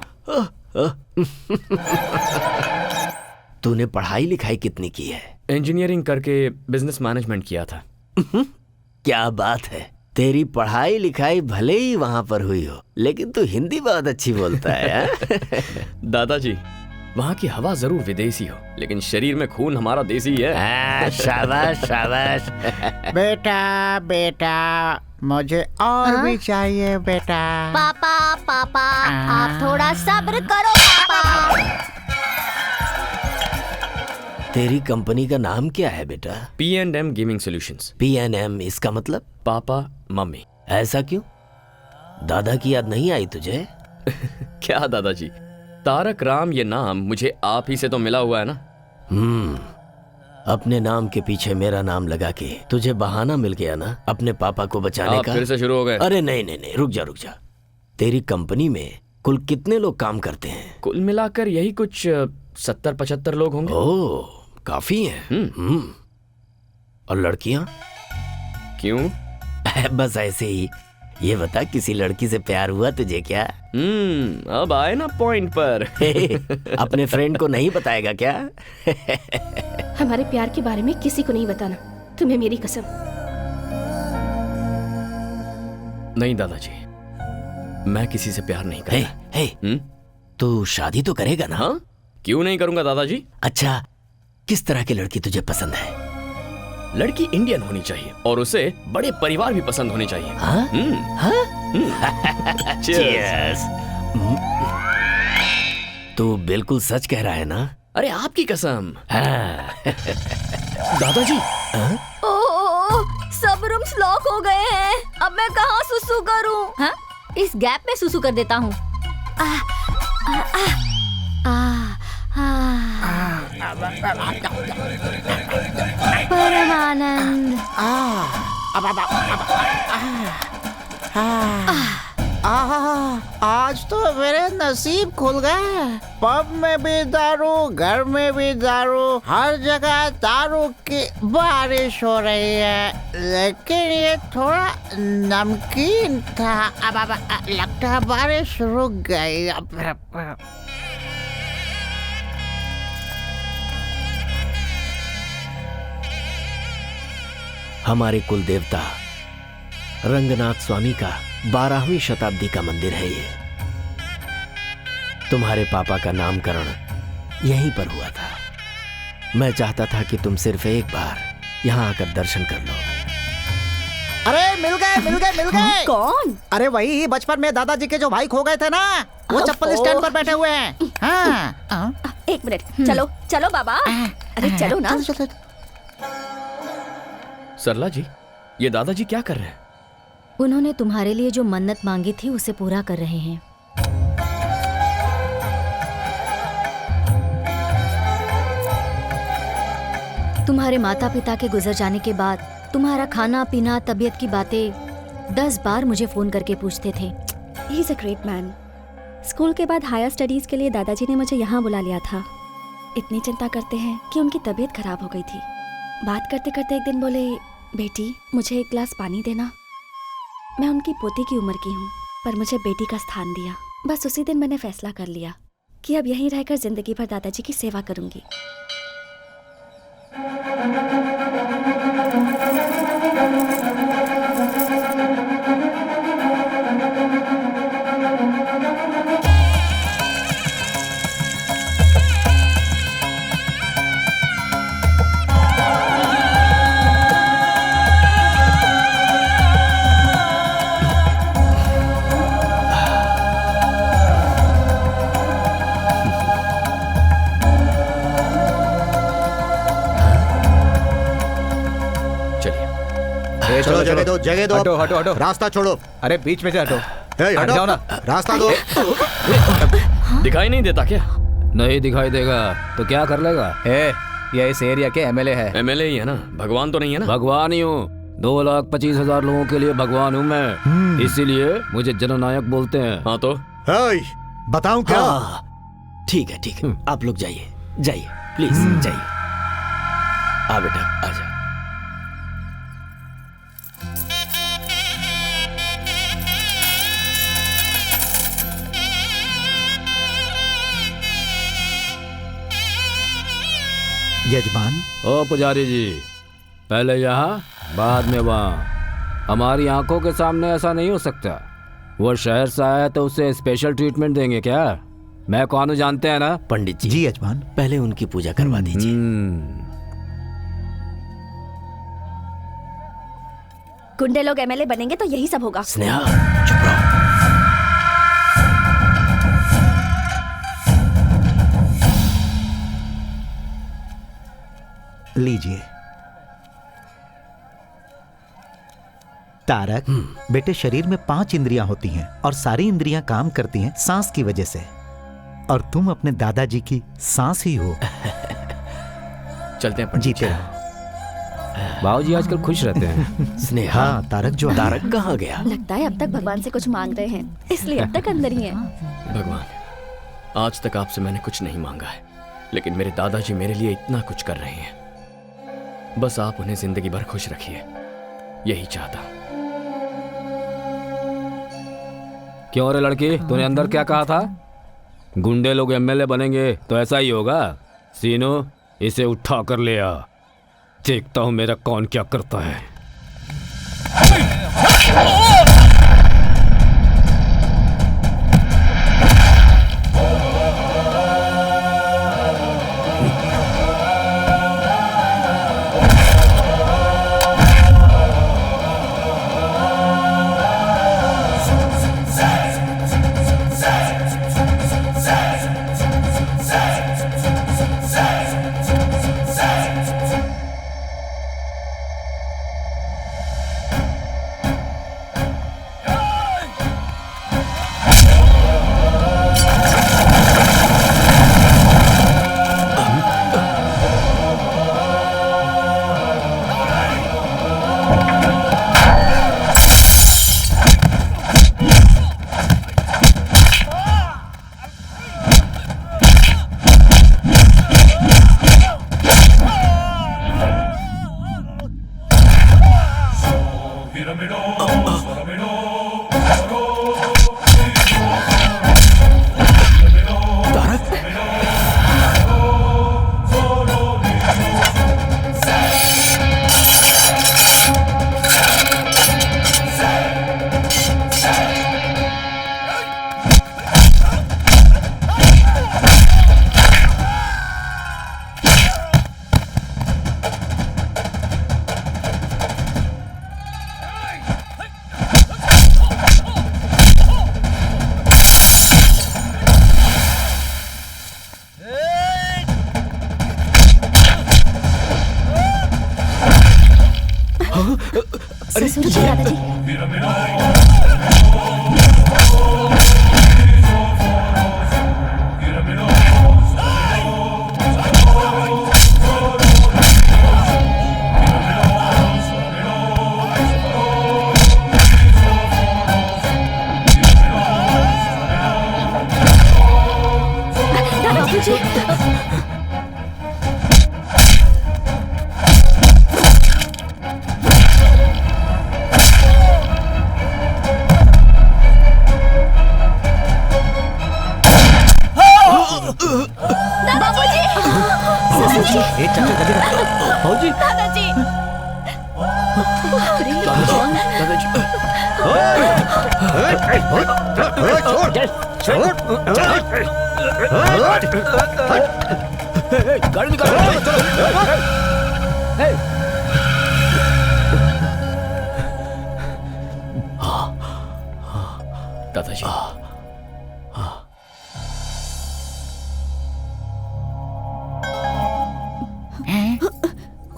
तूने पढ़ाई लिखाई कितनी की है? इंजीनियरिंग करके बिजनेस मैनेजमेंट किया था। क्या बात है, तेरी पढ़ाई लिखाई भले ही वहां पर हुई हो, लेकिन तू हिंदी बहुत अच्छी बोलता है। दादाजी, वहाँ की हवा जरूर विदेशी हो, लेकिन शरीर में खून हमारा देसी है। शाबाश शाबाश। बेटा बेटा, मुझे और भी चाहिए बेटा। पापा पापा, आप थोड़ा सब्र करो पापा। तेरी कंपनी का नाम क्या है बेटा? P&M gaming solutions. P&M, इसका मतलब? Papa mummy. ऐसा क्यों? दादा की याद नहीं आई तुझे? क्या दादाजी, तारक राम ये नाम मुझे आप ही से तो मिला हुआ है ना। अपने नाम के पीछे मेरा नाम लगा के तुझे बहाना मिल गया ना अपने पापा को बचाने का। फिर से शुरू हो गए? अरे नहीं, रुक जा। तेरी कंपनी में कुल कितने लोग काम करते हैं? कुल मिलाकर यही कुछ 70-75 लोग होंगे। ओह, काफी हैं। और लड़कियां? क्यों? बस ऐसे ही। ये बता, किसी लड़की से प्यार हुआ तुझे क्या? अब आए ना पॉइंट पर। अपने फ्रेंड को नहीं बताएगा क्या? हमारे प्यार के बारे में किसी को नहीं बताना, तुम्हें मेरी कसम। नहीं दादाजी, मैं किसी से प्यार नहीं करता। तू शादी तो करेगा ना? हाँ? क्यों नहीं करूंगा दादाजी। अच्छा, किस तरह की लड़की तुझे पसंद है? लड़की इंडियन होनी चाहिए और उसे बड़े परिवार भी पसंद होने चाहिए। Cheers। तू बिल्कुल सच कह रहा है ना? अरे आपकी कसम। दादाजी। सब रूम्स लॉक हो गए हैं, अब मैं कहाँ सुसु करूं? हाँ? इस गैप में सुसु कर देता हूँ। परमानंद। आज तो मेरे नसीब खुल गए। पब में भी दारू, घर में भी दारू, हर जगह दारू की बारिश हो रही है। लेकिन ये थोड़ा नमकीन था। अब लगता है बारिश रुक गई। हमारे कुल देवता रंगनाथ स्वामी का 12वीं शताब्दी का मंदिर है ये। तुम्हारे पापा का नामकरण यहीं पर हुआ था। मैं चाहता था कि तुम सिर्फ एक बार यहाँ आकर दर्शन कर लो। अरे मिल गए। कौन? अरे वही बचपन में दादाजी के जो भाई खो गए थे ना, वो चप्पल स्टैंड पर बैठे हुए हैं। हाँ। एक मिनट, चलो बाबा। अरे चलो ना। सरला जी, ये दादाजी क्या कर रहे हैं? उन्होंने तुम्हारे लिए जो मन्नत मांगी थी उसे पूरा कर रहे हैं। तुम्हारे माता पिता के गुजर जाने के बाद तुम्हारा खाना पीना तबीयत की बातें 10 बार मुझे फोन करके पूछते थे। He is a great man. School के बाद हायर स्टडीज के लिए दादाजी ने मुझे यहाँ बुला लिया था। इतनी चिंता करते हैं कि उनकी तबीयत खराब हो गई थी। बात करते करते एक दिन बोले, बेटी मुझे एक गिलास पानी देना। मैं उनकी पोती की उम्र की हूँ, पर मुझे बेटी का स्थान दिया। बस उसी दिन मैंने फैसला कर लिया कि अब यहीं रहकर जिंदगी भर दादाजी की सेवा करूंगी। चलो जगह दो, जगह दो। हटो हटो हटो, रास्ता छोड़ो। अरे बीच में से हटो। हट जाओ ना, रास्ता दो। दिखाई नहीं देता क्या? नहीं दिखाई देगा तो क्या कर लेगा? ये इस एरिया के एमएलए है। एमएलए ही है ना, भगवान तो नहीं है ना? भगवान ही हूँ। 2,25,000 लोगों के लिए भगवान हूँ मैं, इसीलिए मुझे जननायक बोलते हैं। हाँ तो बताऊं क्या? ठीक है ठीक है, आप लोग जाइए जाइए, प्लीज जाइए। आ बेटा आजा। यजमान। ओ पुजारी जी, पहले यहाँ बाद में वहाँ। हमारी आंखों के सामने ऐसा नहीं हो सकता। वो शहर से आया है तो उसे स्पेशल ट्रीटमेंट देंगे क्या? मैं कौन हूँ जानते हैं ना? पंडित जी। जी यजमान। पहले उनकी पूजा करवा दीजिए। गुंडे लोग एमएलए बनेंगे तो यही सब होगा। स्नेहा चुप रहो। लीजिए। तारक, बेटे शरीर में 5 इंद्रियां होती हैं और सारी इंद्रियां काम करती हैं सांस की वजह से, और तुम अपने दादाजी की सांस ही हो। चलते हैं। जीते रहो। बाबूजी आजकल खुश रहते हैं। स्नेहा। हाँ, तारक जो तारक कहाँ गया? लगता है अब तक भगवान से कुछ मांग रहे हैं, इसलिए अब तक अंदर ही हैं। भगवान, आज तक आपसे मैंने कुछ नहीं मांगा है, लेकिन मेरे दादाजी मेरे लिए इतना कुछ कर रहे हैं। बस आप उन्हें जिंदगी भर खुश रखिए, यही चाहता हूं। क्यों रे लड़की, तूने अंदर क्या कहा था? गुंडे लोग एमएलए बनेंगे तो ऐसा ही होगा। सीनो, इसे उठा कर ले आ, देखता हूं मेरा कौन क्या करता है। भाऊजी दादाजी गाड़ी निकालो। दादाजी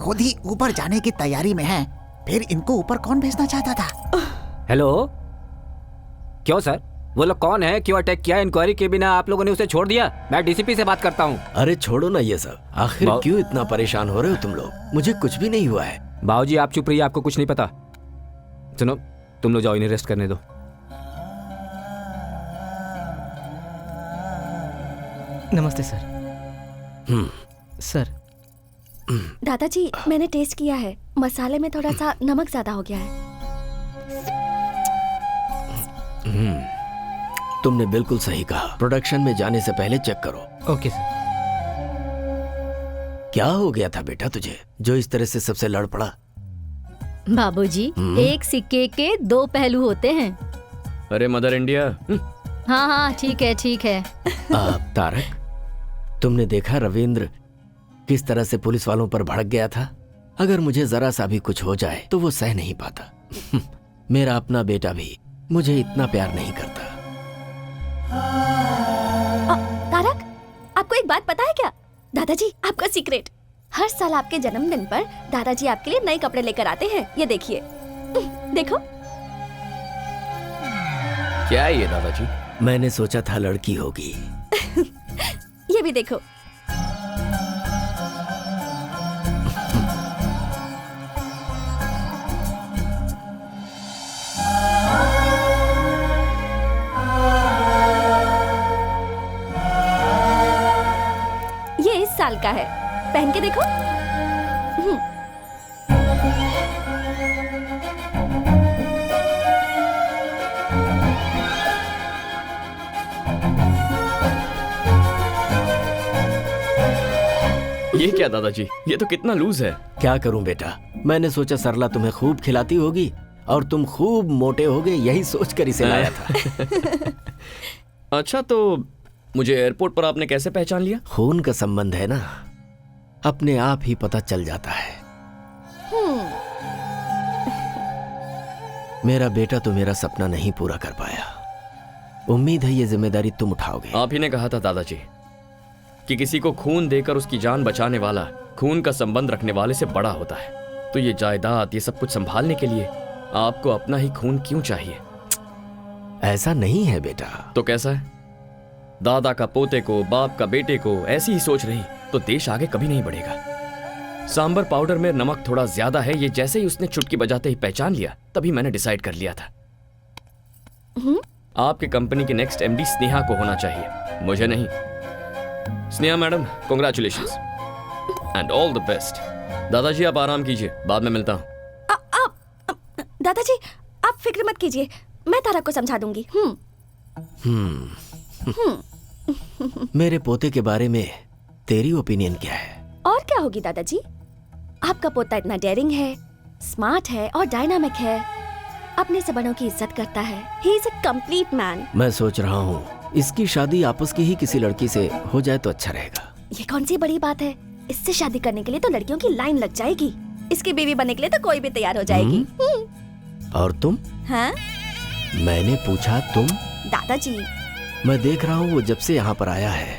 खुद ही ऊपर जाने की तैयारी में है, फिर इनको ऊपर कौन भेजना चाहता था? हेलो, क्यों सर? वो लोग कौन है? क्यों अटैक किया? इंक्वायरी के बिना आप लोगों ने उसे छोड़ दिया? मैं डीसीपी से बात करता हूँ। अरे छोड़ो ना ये सब, आखिर क्यों इतना परेशान हो रहे हो तुम लोग? मुझे कुछ भी नहीं हुआ है। बाबूजी आप चुप रहिए, आपको कुछ नहीं पता। सुनो, तुम लोग जाओ, इन्हें रेस्ट करने दो। नमस्ते सर। सर दादाजी, मैंने टेस्ट किया है, मसाले में थोड़ा सा नमक ज्यादा हो गया है। तुमने बिल्कुल सही कहा, प्रोडक्शन में जाने से पहले चेक करो। Okay sir. क्या हो गया था बेटा तुझे, जो इस तरह से सबसे लड़ पड़ा? बाबूजी, एक सिक्के के दो पहलू होते हैं। अरे मदर इंडिया। हाँ हाँ ठीक है ठीक है। तारक, तुमने देखा रविंद्र किस तरह से पुलिस वालों पर भड़क गया था? अगर मुझे जरा सा भी कुछ हो जाए तो वो सह नहीं पाता। मेरा अपना बेटा भी मुझे इतना प्यार नहीं करता। तारक, आपको एक बात पता है क्या? दादाजी, आपका सीक्रेट, हर साल आपके जन्मदिन पर दादाजी आपके लिए नए कपड़े लेकर आते हैं। ये देखिए, देखो। क्या है ये दादाजी? मैंने सोचा था लड़की होगी। ये भी देखो। ये इस साल का है, पहन के देखो। ये क्या दादाजी, ये तो कितना लूज है। क्या करूं बेटा, मैंने सोचा सरला तुम्हें खूब खिलाती होगी और तुम खूब मोटे होगे, यही सोचकर इसे लाया था। अच्छा, तो मुझे एयरपोर्ट पर आपने कैसे पहचान लिया? खून का संबंध है ना, अपने आप ही पता चल जाता है। मेरा बेटा तो मेरा सपना नहीं पूरा कर पाया। उम्मीद है ये जिम्मेदारी तुम उठाओगे। आप ही ने कहा था दादाजी कि किसी को खून देकर उसकी जान बचाने वाला खून का संबंध रखने वाले से बड़ा होता है। तो ये जायदाद, ये सब कुछ संभालने के लिए आपको अपना ही खून क्यों चाहिए? ऐसा नहीं है बेटा। तो कैसा है? दादा का पोते को, बाप का बेटे को ऐसी ही सोच रही तो देश आगे कभी नहीं बढ़ेगा। सांबर पाउडर में नमक थोड़ा ज्यादा है, ये जैसे ही उसने चुटकी बजाते ही पहचान लिया, तभी मैंने डिसाइड कर लिया था आपके कंपनी की नेक्स्ट एमडी स्नेहा को होना चाहिए, मुझे नहीं। Sneha madam, congratulations and all the best. दादाजी आप आराम कीजिए, बाद में मिलता हूं। दादाजी, आप फिक्र मत कीजिए, मैं तारक को समझा दूंगी। मेरे पोते के बारे में तेरी ओपिनियन क्या है? और क्या होगी दादाजी, आपका पोता इतना डेयरिंग है, स्मार्ट है और डायनामिक है, अपने से बड़ों की इज्जत करता है। He is a complete man. मैं सोच रहा हूँ इसकी शादी आपस की ही किसी लड़की से हो जाए तो अच्छा रहेगा। ये कौन सी बड़ी बात है, इससे शादी करने के लिए तो लड़कियों की लाइन लग जाएगी, इसकी बीवी बनने के लिए तो कोई भी तैयार हो जाएगी। और तुम? हाँ? मैंने पूछा तुम? दादाजी, मैं देख रहा हूँ वो जब से यहाँ पर आया है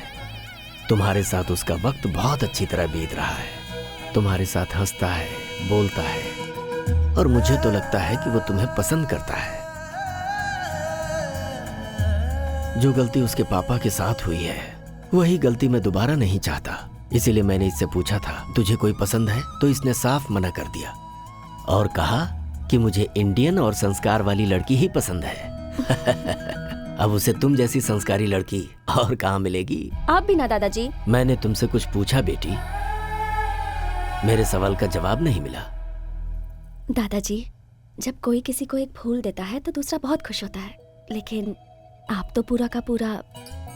तुम्हारे साथ उसका वक्त बहुत अच्छी तरह बीत रहा है। तुम्हारे साथ हंसता है, बोलता है और मुझे तो लगता है कि वो तुम्हें पसंद करता है। जो गलती उसके पापा के साथ हुई है वही गलती मैं दोबारा नहीं चाहता। इसीलिए मैंने इससे पूछा था तुझे कोई पसंद है, तो इसने साफ मना कर दिया और कहा कि मुझे इंडियन और संस्कार वाली लड़की ही पसंद है। अब उसे तुम जैसी संस्कारी लड़की और कहाँ मिलेगी? आप भी ना दादाजी। मैंने तुमसे कुछ पूछा बेटी, मेरे सवाल का जवाब नहीं मिला। दादाजी, जब कोई किसी को एक फूल देता है तो दूसरा बहुत खुश होता है, लेकिन आप तो पूरा का पूरा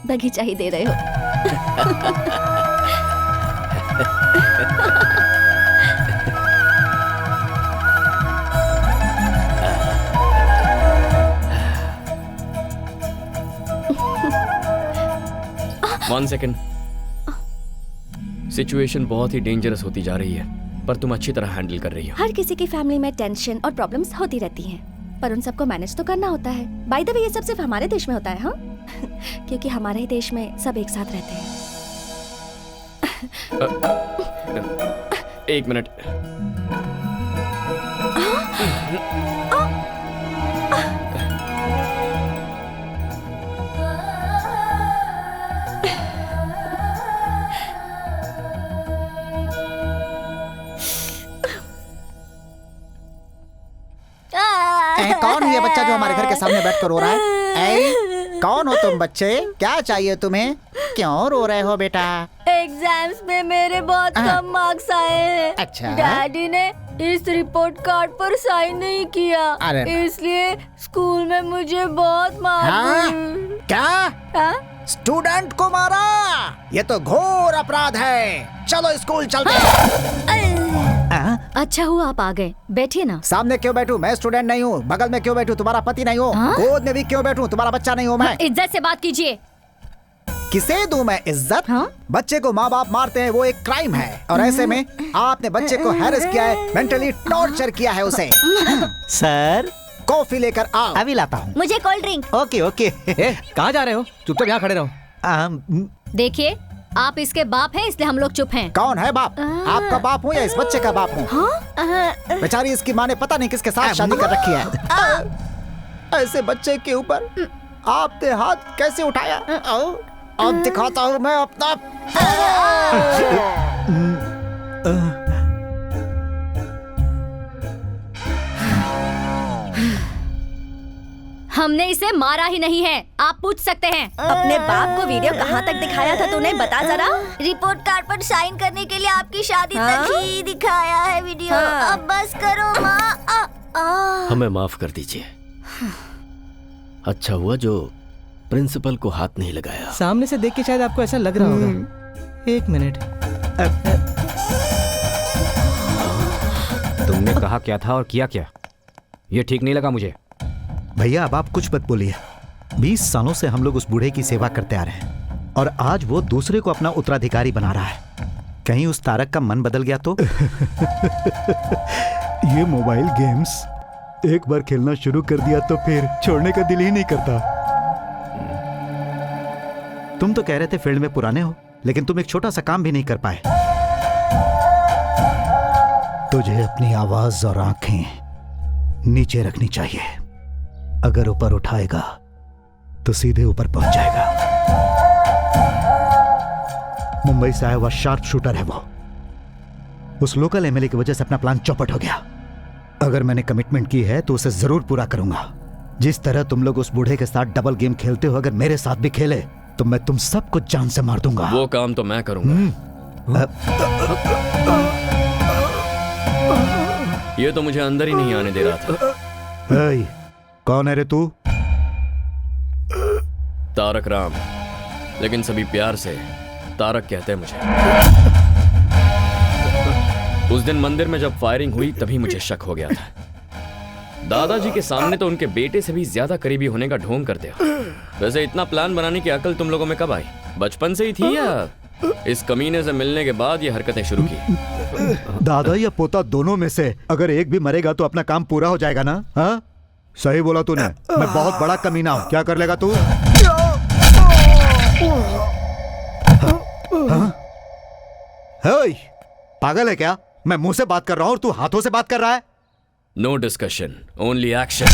बगीचा ही दे रहे हो। One second. सिचुएशन बहुत ही डेंजरस होती जा रही है, पर तुम अच्छी तरह हैंडल कर रही हो। हर किसी की फैमिली में टेंशन और प्रॉब्लम्स होती रहती हैं, पर उन सबको मैनेज तो करना होता है। बाय द वे, ये सब सिर्फ हमारे देश में होता है, हाँ? क्योंकि हमारे ही देश में सब एक साथ रहते हैं। एक मिनट। कौन है ये बच्चा जो हमारे घर के सामने बैठ कर रो रहा है? कौन हो तुम बच्चे? क्या चाहिए तुम्हें? क्यों रो रहे हो बेटा? एग्जाम्स में मेरे बहुत कम मार्क्स आए हैं। अच्छा। डैडी ने इस रिपोर्ट कार्ड पर साइन नहीं किया, इसलिए स्कूल में मुझे बहुत मार। क्या? स्टूडेंट को मारा? ये तो घोर अपराध है। चलो स्कूल चलते हैं। अच्छा हुआ आप आ गए, बैठिए ना। सामने क्यों बैठूं? मैं स्टूडेंट नहीं हूँ। बगल में क्यों बैठूं? तुम्हारा पति नहीं हूँ। गोद में भी क्यों बैठूं? तुम्हारा बच्चा नहीं हूँ मैं। इज्जत से बात कीजिए। किसे दूं मैं इज्जत? बच्चे को माँ बाप मारते हैं, वो एक क्राइम है, और ऐसे में आपने बच्चे को हैरेस किया है, मेंटली टॉर्चर किया है उसे। सर, कॉफी लेकर आओ। अभी लाता हूँ। मुझे कोल्ड ड्रिंक। Okay okay. कहाँ जा रहे हो? चुपचाप यहाँ खड़े रहो। देखिए, आप इसके बाप हैं, इसलिए हम लोग चुप हैं। कौन है बाप? आपका बाप हूँ या इस बच्चे का बाप हूँ? बेचारी इसकी माँ ने पता नहीं किसके साथ शादी कर रखी है। ऐसे बच्चे के ऊपर आपने हाथ कैसे उठाया? अब दिखाता हूँ मैं अपना। हमने इसे मारा ही नहीं है, आप पूछ सकते हैं। अपने बाप को वीडियो कहाँ तक दिखाया था तूने? बता जरा। रिपोर्ट कार्ड पर साइन करने के लिए आपकी शादी तक ही दिखाया है वीडियो। अब बस करो माँ। हमें माफ कर दीजिए। अच्छा हुआ जो प्रिंसिपल को हाथ नहीं लगाया। सामने से देख के शायद आपको ऐसा लग रहा होगा। एक मिनट। तुमने कहा क्या था और किया क्या? ये ठीक नहीं लगा मुझे। भैया अब आप कुछ मत बोलिए। 20 सालों से हम लोग उस बूढ़े की सेवा करते आ रहे हैं, और आज वो दूसरे को अपना उत्तराधिकारी बना रहा है। कहीं उस तारक का मन बदल गया तो? ये मोबाइल गेम्स एक बार खेलना शुरू कर दिया तो फिर छोड़ने का दिल ही नहीं करता। तुम तो कह रहे थे फील्ड में पुराने हो, लेकिन तुम एक छोटा सा काम भी नहीं कर पाए। तुझे अपनी आवाज और आंखें नीचे रखनी चाहिए। अगर ऊपर उठाएगा तो सीधे ऊपर पहुंच जाएगा। मुंबई से आया हुआ शार्प शूटर है वो। उस लोकल एमएलए की वजह से अपना प्लान चौपट हो गया। अगर मैंने कमिटमेंट की है तो उसे जरूर पूरा करूंगा। जिस तरह तुम लोग उस बूढ़े के साथ डबल गेम खेलते हो, अगर मेरे साथ भी खेले तो मैं तुम सबको जान से मार दूंगा। वो काम तो मैं करूंगा। ये तो मुझे अंदर ही नहीं आने दे रहा था। कौन है रे तू? तारक राम, लेकिन सभी प्यार से तारक कहते हैं मुझे। उस दिन मंदिर में जब फायरिंग हुई तभी मुझे शक हो गया था। दादाजी के सामने तो उनके बेटे से भी ज्यादा करीबी होने का ढोंग करते हो। वैसे इतना प्लान बनाने की अकल तुम लोगों में कब आई? बचपन से ही थी या इस कमीने से मिलने के बाद ये हरकतें शुरू की? दादा या पोता दोनों में से अगर एक भी मरेगा तो अपना काम पूरा हो जाएगा ना? हाँ, सही बोला तूने। मैं बहुत बड़ा कमीना हूं। क्या कर लेगा तू? पागल है क्या? मैं मुंह से बात कर रहा हूं और तू हाथों से बात कर रहा है। No discussion, only action.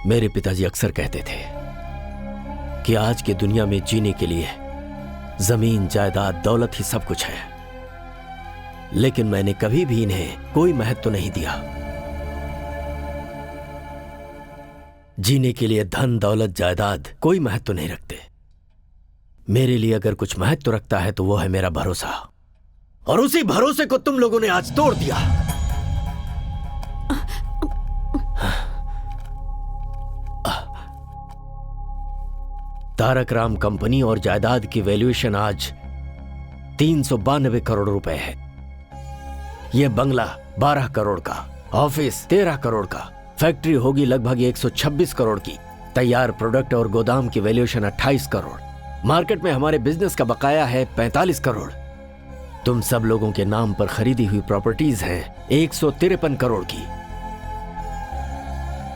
मेरे पिताजी अक्सर कहते थे कि आज की दुनिया में जीने के लिए जमीन, जायदाद, दौलत ही सब कुछ है, लेकिन मैंने कभी भी इन्हें कोई महत्व नहीं दिया। जीने के लिए धन, दौलत, जायदाद कोई महत्व नहीं रखते। मेरे लिए अगर कुछ महत्व रखता है तो वो है मेरा भरोसा, और उसी भरोसे को तुम लोगों ने आज तोड़ दिया। तारक राम कंपनी और जायदाद की वैल्यूएशन आज 392 करोड़ रुपए है। यह बंगला 12 करोड़ का, ऑफिस 13 करोड़ का, फैक्ट्री होगी लगभग 126 करोड़ की, तैयार प्रोडक्ट और गोदाम की वैल्यूएशन 28 करोड़, मार्केट में हमारे बिजनेस का बकाया है 45 करोड़। तुम सब लोगों के नाम पर खरीदी हुई प्रॉपर्टीज हैं 153 करोड़ की,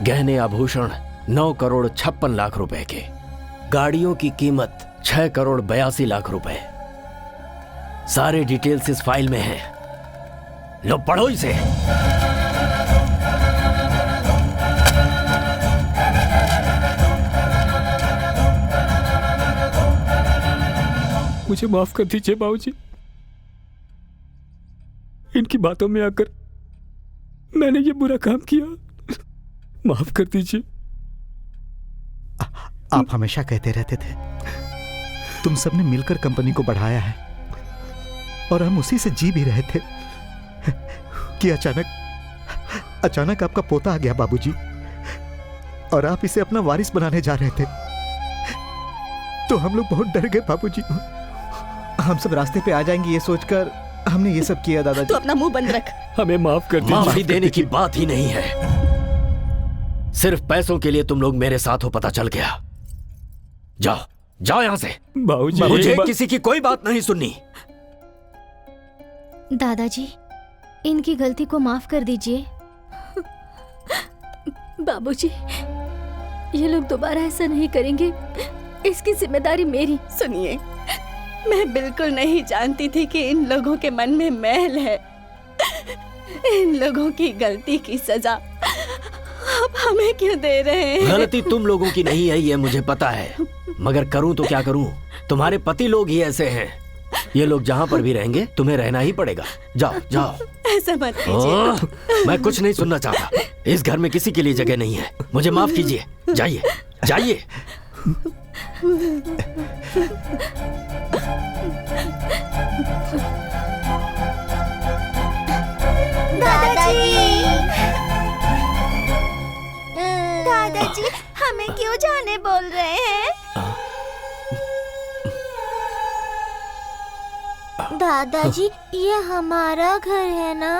गहने आभूषण 9 करोड़ 56 लाख रुपए के, गाड़ियों की कीमत 6 करोड़ 82 लाख रुपए। सारे डिटेल्स इस फाइल में हैं। लो पढ़ो इसे। मुझे माफ कर दीजिए बाबूजी, इनकी बातों में आकर मैंने ये बुरा काम किया, माफ कर दीजिए। आप हमेशा कहते रहते थे तुम सबने मिलकर कंपनी को बढ़ाया है, और हम उसी से जी भी रहे थे कि अचानक आपका पोता आ गया बाबूजी, और आप इसे अपना वारिस बनाने जा रहे थे। तो हम लोग बहुत डर गए बाबूजी। हम सब रास्ते पे आ जाएंगे ये सोचकर हमने ये सब किया दादाजी। तू अपना मुंह बंद रख। हमें माफ कर दीजिए। माफी देने की बात ही नहीं है, सिर्फ पैसों के लिए तुम लोग मेरे साथ हो, पता चल गया। जाओ जाओ यहां से। बाबूजी, मुझे किसी की कोई बात नहीं सुननी। दादाजी, इनकी गलती को माफ कर दीजिए। बाबूजी, ये लोग दोबारा ऐसा नहीं करेंगे, इसकी जिम्मेदारी मेरी। सुनिए, मैं बिल्कुल नहीं जानती थी कि इन लोगों के मन में मैल है। इन लोगों की गलती की सजा आप हमें क्यों दे रहे हैं? गलती तुम लोगों की नहीं है, ये मुझे पता है, मगर करूं तो क्या करूं? तुम्हारे पति लोग ही ऐसे हैं। ये लोग जहां पर भी रहेंगे तुम्हें रहना ही पड़ेगा। जाओ जाओ। ऐसा मत कीजिए। मैं कुछ नहीं सुनना चाहता। इस घर में किसी के लिए जगह नहीं है। मुझे माफ कीजिए। जाइए जाइए। दादाजी, हमें क्यों जाने बोल रहे हैं? दादाजी, ये हमारा घर है ना?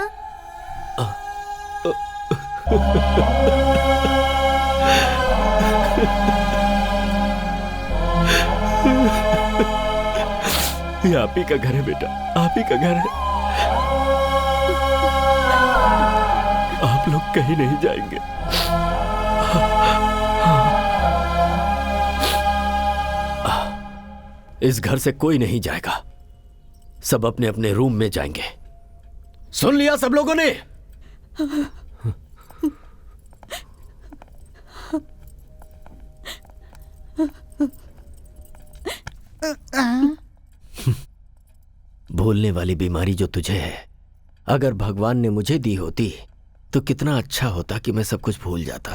ये आप ही का घर है बेटा, आप ही का घर है। आप लोग कहीं नहीं जाएंगे। इस घर से कोई नहीं जाएगा, सब अपने अपने रूम में जाएंगे। सुन लिया सब लोगों ने? भूलने वाली बीमारी जो तुझे है, अगर भगवान ने मुझे दी होती तो कितना अच्छा होता कि मैं सब कुछ भूल जाता।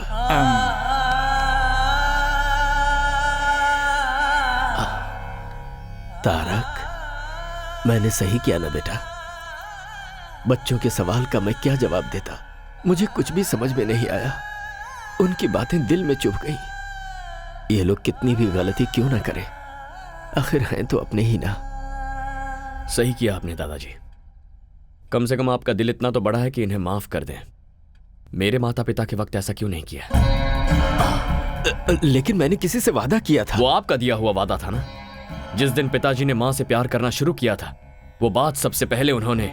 तारक, मैंने सही किया ना बेटा? बच्चों के सवाल का मैं क्या जवाब देता? मुझे कुछ भी समझ में नहीं आया। उनकी बातें दिल में चुभ गई। ये लोग कितनी भी गलती क्यों ना करें, आखिर हैं तो अपने ही ना। सही किया आपने दादाजी। कम से कम आपका दिल इतना तो बड़ा है कि इन्हें माफ कर दें। मेरे माता पिता के वक्त ऐसा क्यों नहीं किया? लेकिन मैंने किसी से वादा किया था। वो आपका दिया हुआ वादा था ना। जिस दिन पिताजी ने मां से प्यार करना शुरू किया था, वो बात सबसे पहले उन्होंने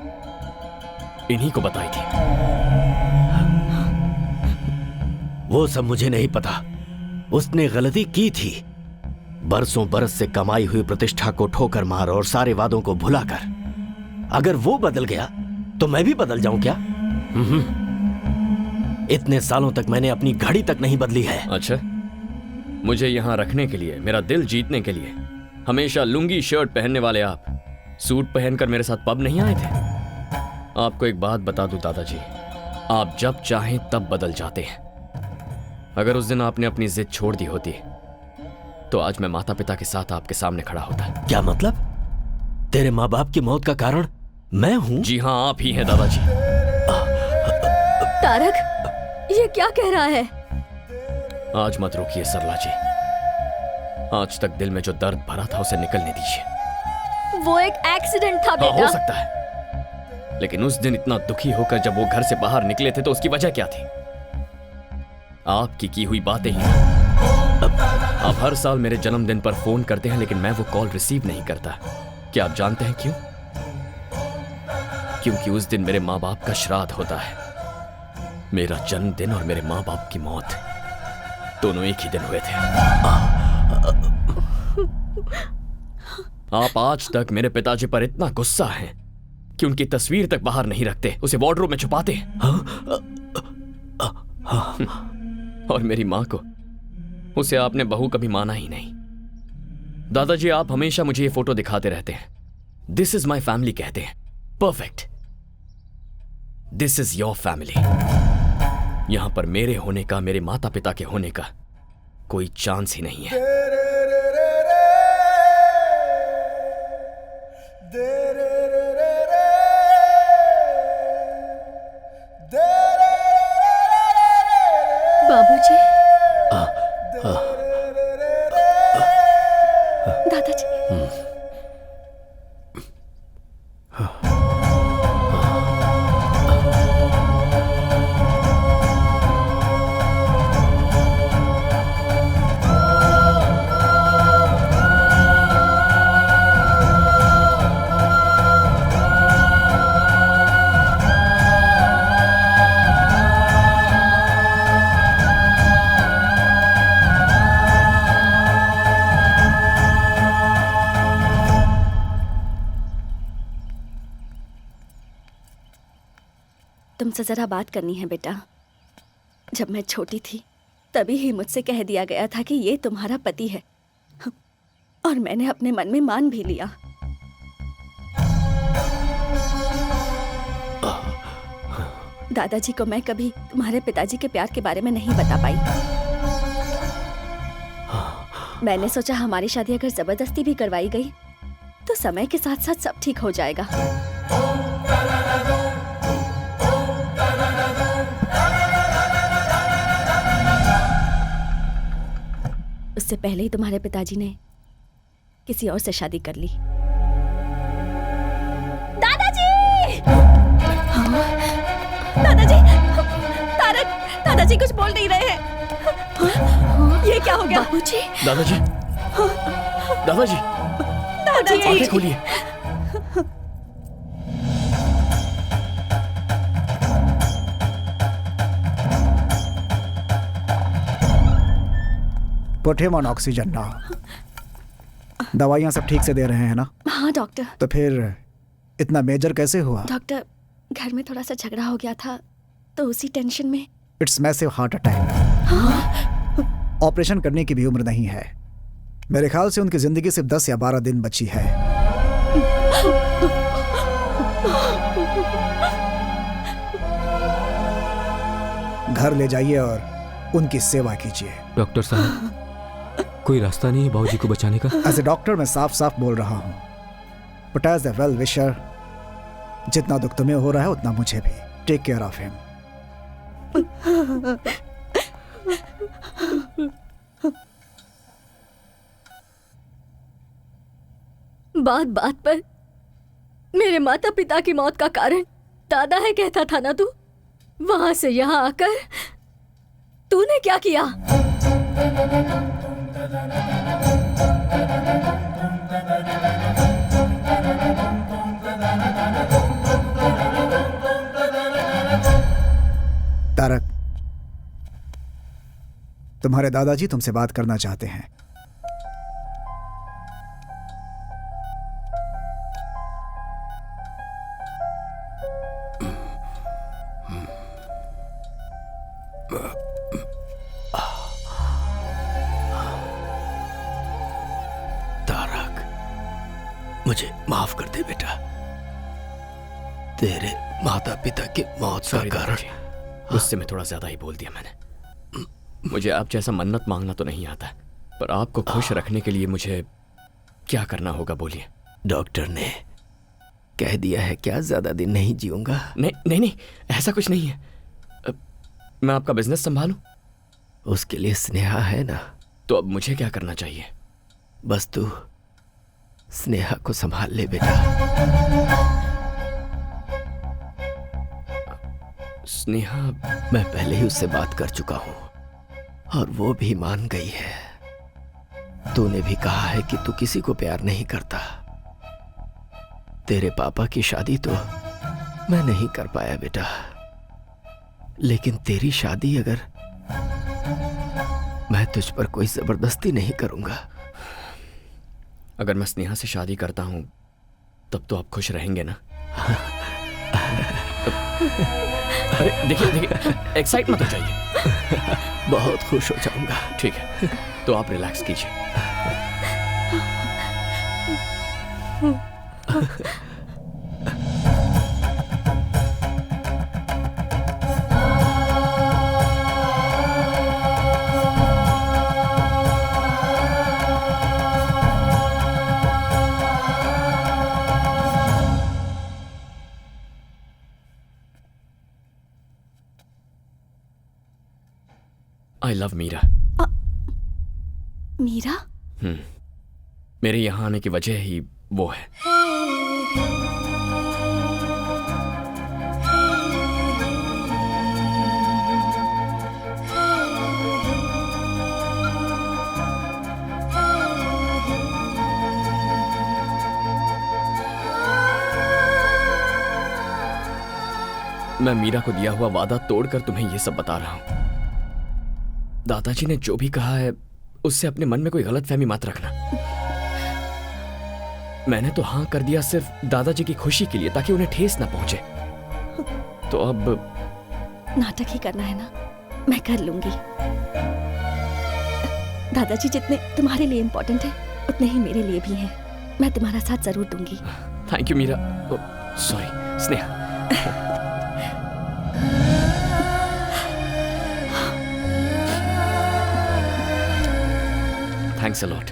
इन्हीं को बताई थी। वो सब मुझे नहीं पता। उसने गलती की थी। बरसों बरस से कमाई हुई प्रतिष्ठा को ठोकर मार और सारे वादों को भुलाकर। अगर वो बदल गया तो मैं भी बदल जाऊं क्या? इतने सालों तक मैंने अपनी घड़ी तक नहीं बदली है। अच्छा, मुझे यहां रखने के लिए, मेरा दिल जीतने के लिए हमेशा लुंगी शर्ट पहनने वाले आप सूट पहनकर मेरे साथ पब नहीं आए थे? आपको एक बात बता दूं दादाजी, आप जब चाहें तब बदल जाते हैं। अगर उस दिन आपने अपनी जिद छोड़ दी होती तो आज मैं माता पिता के साथ आपके सामने खड़ा होता। क्या मतलब? तेरे माँ बाप की मौत का कारण मैं हूं? जी हाँ, आप ही हैं दादाजी। तारक, ये क्या कह रहा है? आज मत रोकिए सरला जी। आज तक दिल में जो दर्द भरा था उसे निकलने दीजिए। वो एक एक्सीडेंट था बेटा। हो सकता है, लेकिन उस दिन इतना दुखी होकर जब वो घर से बाहर निकले थे तो उसकी वजह क्या थी? आपकी की हुई बातें ही। आप हर साल मेरे जन्मदिन पर फोन करते हैं, लेकिन मैं वो कॉल रिसीव नहीं करता। क्या आप जानते हैं क्यों? क्योंकि उस दिन मेरे माँ बाप का श्राद्ध होता है। मेरा जन्मदिन और मेरे माँ बाप की मौत दोनों एक ही दिन हुए थे। आप आज तक मेरे पिताजी पर इतना गुस्सा हैं कि उनकी तस्वीर तक बाहर नहीं रखते, उसे वार्डरोब में छुपाते हैं। और मेरी मां को, उसे आपने बहू कभी माना ही नहीं। दादाजी, आप हमेशा मुझे ये फोटो दिखाते रहते हैं। दिस इज माई फैमिली कहते हैं। Perfect, this is your family. यहां पर मेरे होने का, मेरे माता पिता के होने का कोई चांस ही नहीं है। बाबूजी, दादाजी, तुमसे जरा बात करनी है बेटा। जब मैं छोटी थी तभी ही मुझसे कह दिया गया था कि ये तुम्हारा पति है, और मैंने अपने मन में मान भी लिया। दादाजी को मैं कभी तुम्हारे पिताजी के प्यार के बारे में नहीं बता पाई। मैंने सोचा हमारी शादी अगर जबरदस्ती भी करवाई गई तो समय के साथ साथ सब ठीक हो जाएगा। उससे पहले ही तुम्हारे पिताजी ने किसी और से शादी कर ली। दादाजी, तारक, दादाजी कुछ बोल नहीं रहे हैं। ये क्या हो गया? बाबूजी, दादाजी, दादाजी, दादाजी, आंखें खोलिए। Put him on oxygen now. दवाइयाँ सब ठीक से दे रहे हैं ना? हाँ डॉक्टर। तो फिर इतना मेजर कैसे हुआ? डॉक्टर, घर में थोड़ा सा झगड़ा हो गया था तो उसी टेंशन में। It's massive heart attack. Operation करने की भी उम्र नहीं है। मेरे ख्याल से उनकी जिंदगी सिर्फ 10 या 12 दिन बची है। घर ले जाइए और उनकी सेवा कीजिए। डॉक्टर साहब, कोई रास्ता नहीं है बाबूजी को बचाने का? एज ए डॉक्टर मैं साफ साफ बोल रहा हूँ, but as a well wisher, जितना दुख तुम्हें हो रहा है उतना मुझे भी। Take care of him. बात बात पर मेरे माता पिता की मौत का कारण दादा है कहता था ना तू? वहां से यहां आकर तूने क्या किया? तारक, तुम्हारे दादाजी तुमसे बात करना चाहते हैं। तारक, मुझे माफ कर दे बेटा। तेरे माता पिता की मौत का कारण गुस्से में थोड़ा ज्यादा ही बोल दिया मैंने। मुझे आप जैसा मन्नत मांगना तो नहीं आता, पर आपको खुश रखने के लिए मुझे क्या करना होगा बोलिए। डॉक्टर ने कह दिया है क्या ज्यादा दिन नहीं जीऊंगा? नहीं नहीं नहीं, ऐसा कुछ नहीं है। मैं आपका बिजनेस संभालूं? उसके लिए स्नेहा है ना। तो अब मुझे क्या करना चाहिए? बस तू स्नेहा को संभाल ले बेटा। स्नेहा? मैं पहले ही उससे बात कर चुका हूं और वो भी मान गई है। तूने भी कहा है कि तू किसी को प्यार नहीं करता। तेरे पापा की शादी तो मैं नहीं कर पाया बेटा, लेकिन तेरी शादी अगर मैं तुझ पर कोई जबरदस्ती नहीं करूंगा। अगर मैं स्नेहा से शादी करता हूं तब तो आप खुश रहेंगे ना? अरे देखिए देखिए, एक्साइट मत हो जाइए। बहुत खुश हो जाऊंगा। ठीक है, तो आप रिलैक्स कीजिए। I love Meera. मीरा? मेरे यहां आने की वजह ही वो है। मैं मीरा को दिया हुआ वादा तोड़कर तुम्हें यह सब बता रहा हूं। दादाजी ने जो भी कहा है उससे अपने मन में कोई गलतफहमी मत रखना। मैंने तो हां कर दिया सिर्फ दादाजी की खुशी के लिए, ताकि उन्हें ठेस ना पहुंचे। तो अब नाटक ही करना है ना? मैं कर लूंगी। दादाजी जितने तुम्हारे लिए इंपॉर्टेंट है उतने ही मेरे लिए भी हैं। मैं तुम्हारा साथ जरूर दूंगी। Thank you Meera. Sorry Sneha. Thanks a lot.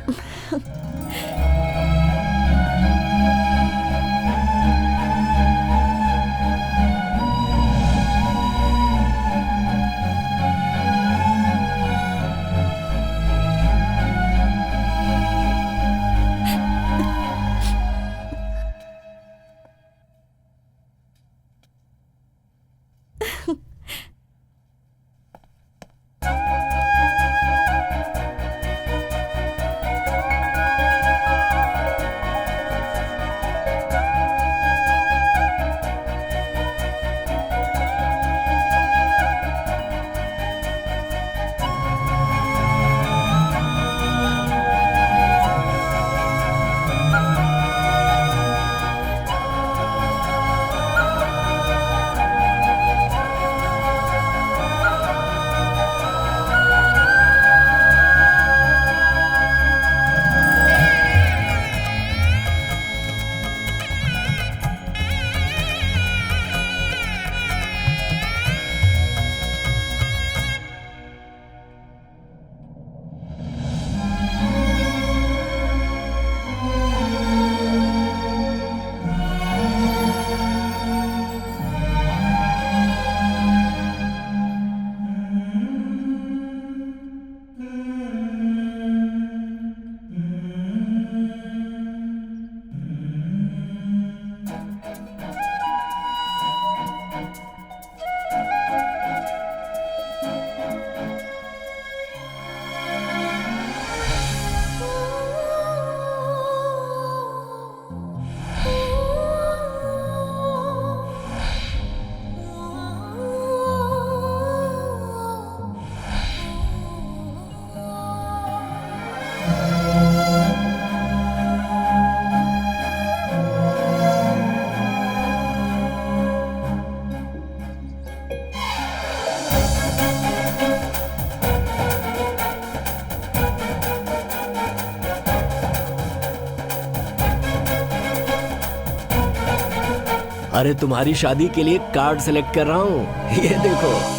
अरे तुम्हारी शादी के लिए कार्ड सेलेक्ट कर रहा हूँ, ये देखो।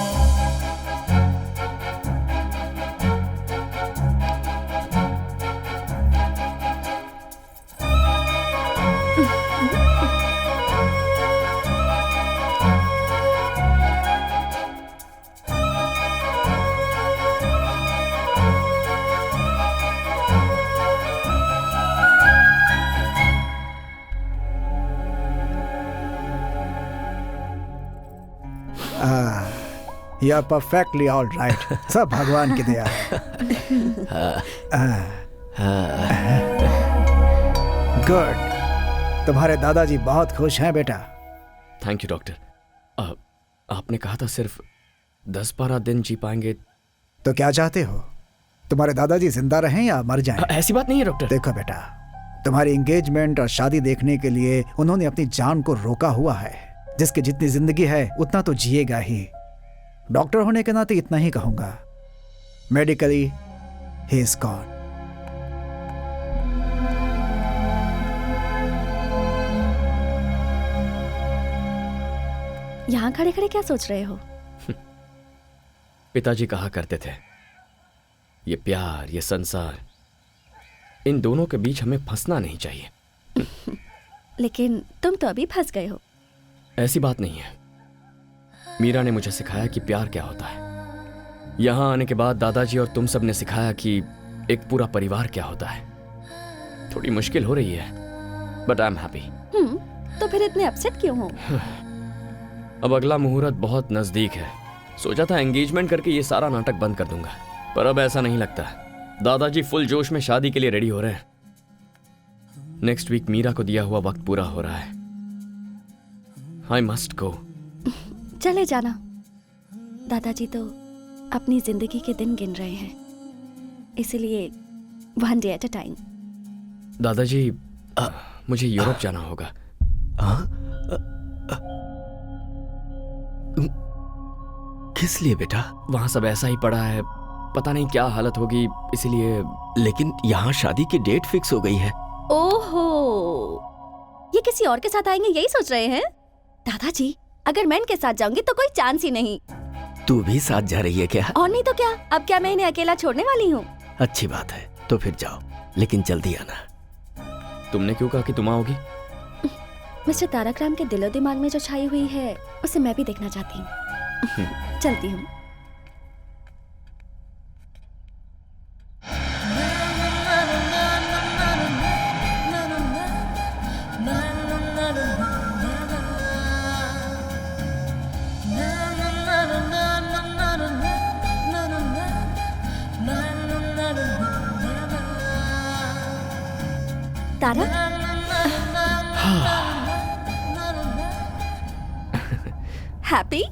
You are perfectly all right. सब भगवान की दया है। गुड, तुम्हारे दादाजी बहुत खुश हैं बेटा। Thank you doctor. आपने कहा था सिर्फ 10-12 दिन जी पाएंगे। तो क्या चाहते हो, तुम्हारे दादाजी जिंदा रहें या मर जाएं? ऐसी बात नहीं है डॉक्टर। देखो बेटा, तुम्हारी एंगेजमेंट और शादी देखने के लिए उन्होंने अपनी जान को रोका हुआ है। जिसकी जितनी जिंदगी है उतना तो जिएगा ही। डॉक्टर होने के नाते इतना ही कहूंगा, मेडिकली ही इज गॉन। यहाँ खड़े खड़े क्या सोच रहे हो? पिताजी कहा करते थे, ये प्यार, ये संसार, इन दोनों के बीच हमें फंसना नहीं चाहिए। लेकिन तुम तो अभी फंस गए हो। ऐसी बात नहीं है। मीरा ने मुझे सिखाया कि प्यार क्या होता है। यहाँ आने के बाद दादाजी और तुम सब ने सिखाया कि एक पूरा परिवार क्या होता है। थोड़ी मुश्किल हो रही है, बट आई एम हैप्पी। तो फिर इतने अपसेट क्यों हो? अब अगला मुहूर्त बहुत नजदीक है। सोचा था एंगेजमेंट करके ये सारा नाटक बंद कर दूंगा, पर अब ऐसा नहीं लगता। दादाजी फुल जोश में शादी के लिए रेडी हो रहे हैं। नेक्स्ट वीक मीरा को दिया हुआ वक्त पूरा हो रहा है। I must go. चले जाना। दादाजी तो अपनी जिंदगी के दिन गिन रहे हैं, इसलिए one day at a time. दादाजी, मुझे यूरोप जाना होगा। किस लिए बेटा? वहां सब ऐसा ही पड़ा है, पता नहीं क्या हालत होगी, इसीलिए। लेकिन यहाँ शादी की डेट फिक्स हो गई है। ओहो, ये किसी और के साथ आएंगे यही सोच रहे हैं? दादाजी, अगर मैं इनके साथ जाऊंगी तो कोई चांस ही नहीं। तू भी साथ जा रही है क्या? और नहीं तो क्या, अब क्या मैं इन्हें अकेला छोड़ने वाली हूँ? अच्छी बात है, तो फिर जाओ, लेकिन जल्दी आना। तुमने क्यों कहा कि तुम आओगी? मिस्टर तारक राम के दिलो दिमाग में जो छाई हुई है उसे मैं भी देखना चाहती हूँ। चलती हूँ। Tarak, happy?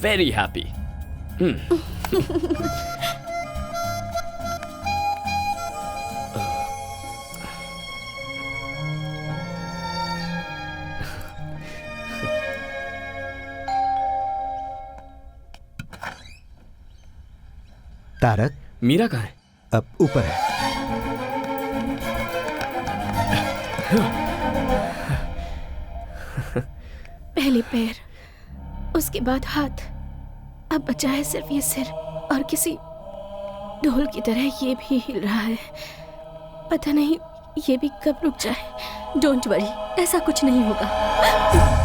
Very happy. Tarak, Meera कहाँ है? अब ऊपर है। पहले पैर, उसके बाद हाथ, अब बचा है सिर्फ ये सिर, और किसी ढोल की तरह ये भी हिल रहा है। पता नहीं ये भी कब रुक जाए। डोंट वरी, ऐसा कुछ नहीं होगा।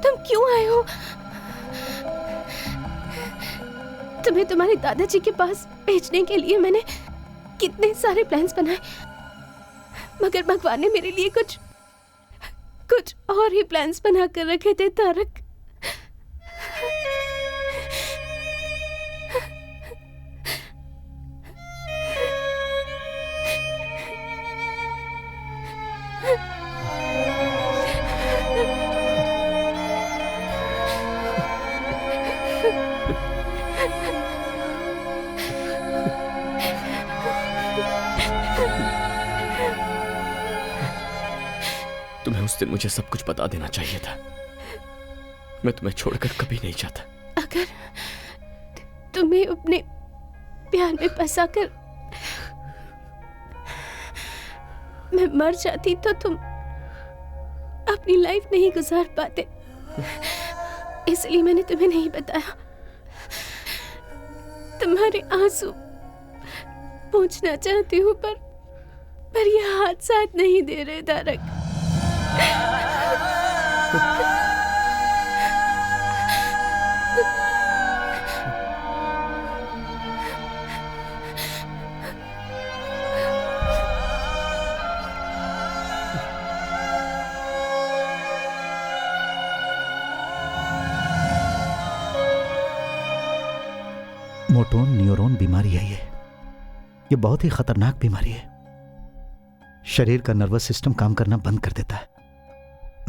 तुम क्यों आए हो? तुम्हें तुम्हारे दादाजी के पास भेजने के लिए मैंने कितने सारे प्लान्स बनाए, मगर भगवान ने मेरे लिए कुछ और ही प्लान्स बना कर रखे थे तारक। दिन मुझे सब कुछ बता देना चाहिए था। मैं तुम्हें छोड़कर कभी नहीं जाता। अगर तुम्हें अपने प्यार में फंसाकर मैं मर जाती तो तुम अपनी लाइफ नहीं गुजार पाते, इसलिए मैंने तुम्हें नहीं बताया। तुम्हारे आंसू पूछना चाहती हूँ पर ये हाथ साथ नहीं दे रहे तारक। मोटोन न्यूरॉन बीमारी है ये बहुत ही खतरनाक बीमारी है। शरीर का नर्वस सिस्टम काम करना बंद कर देता है,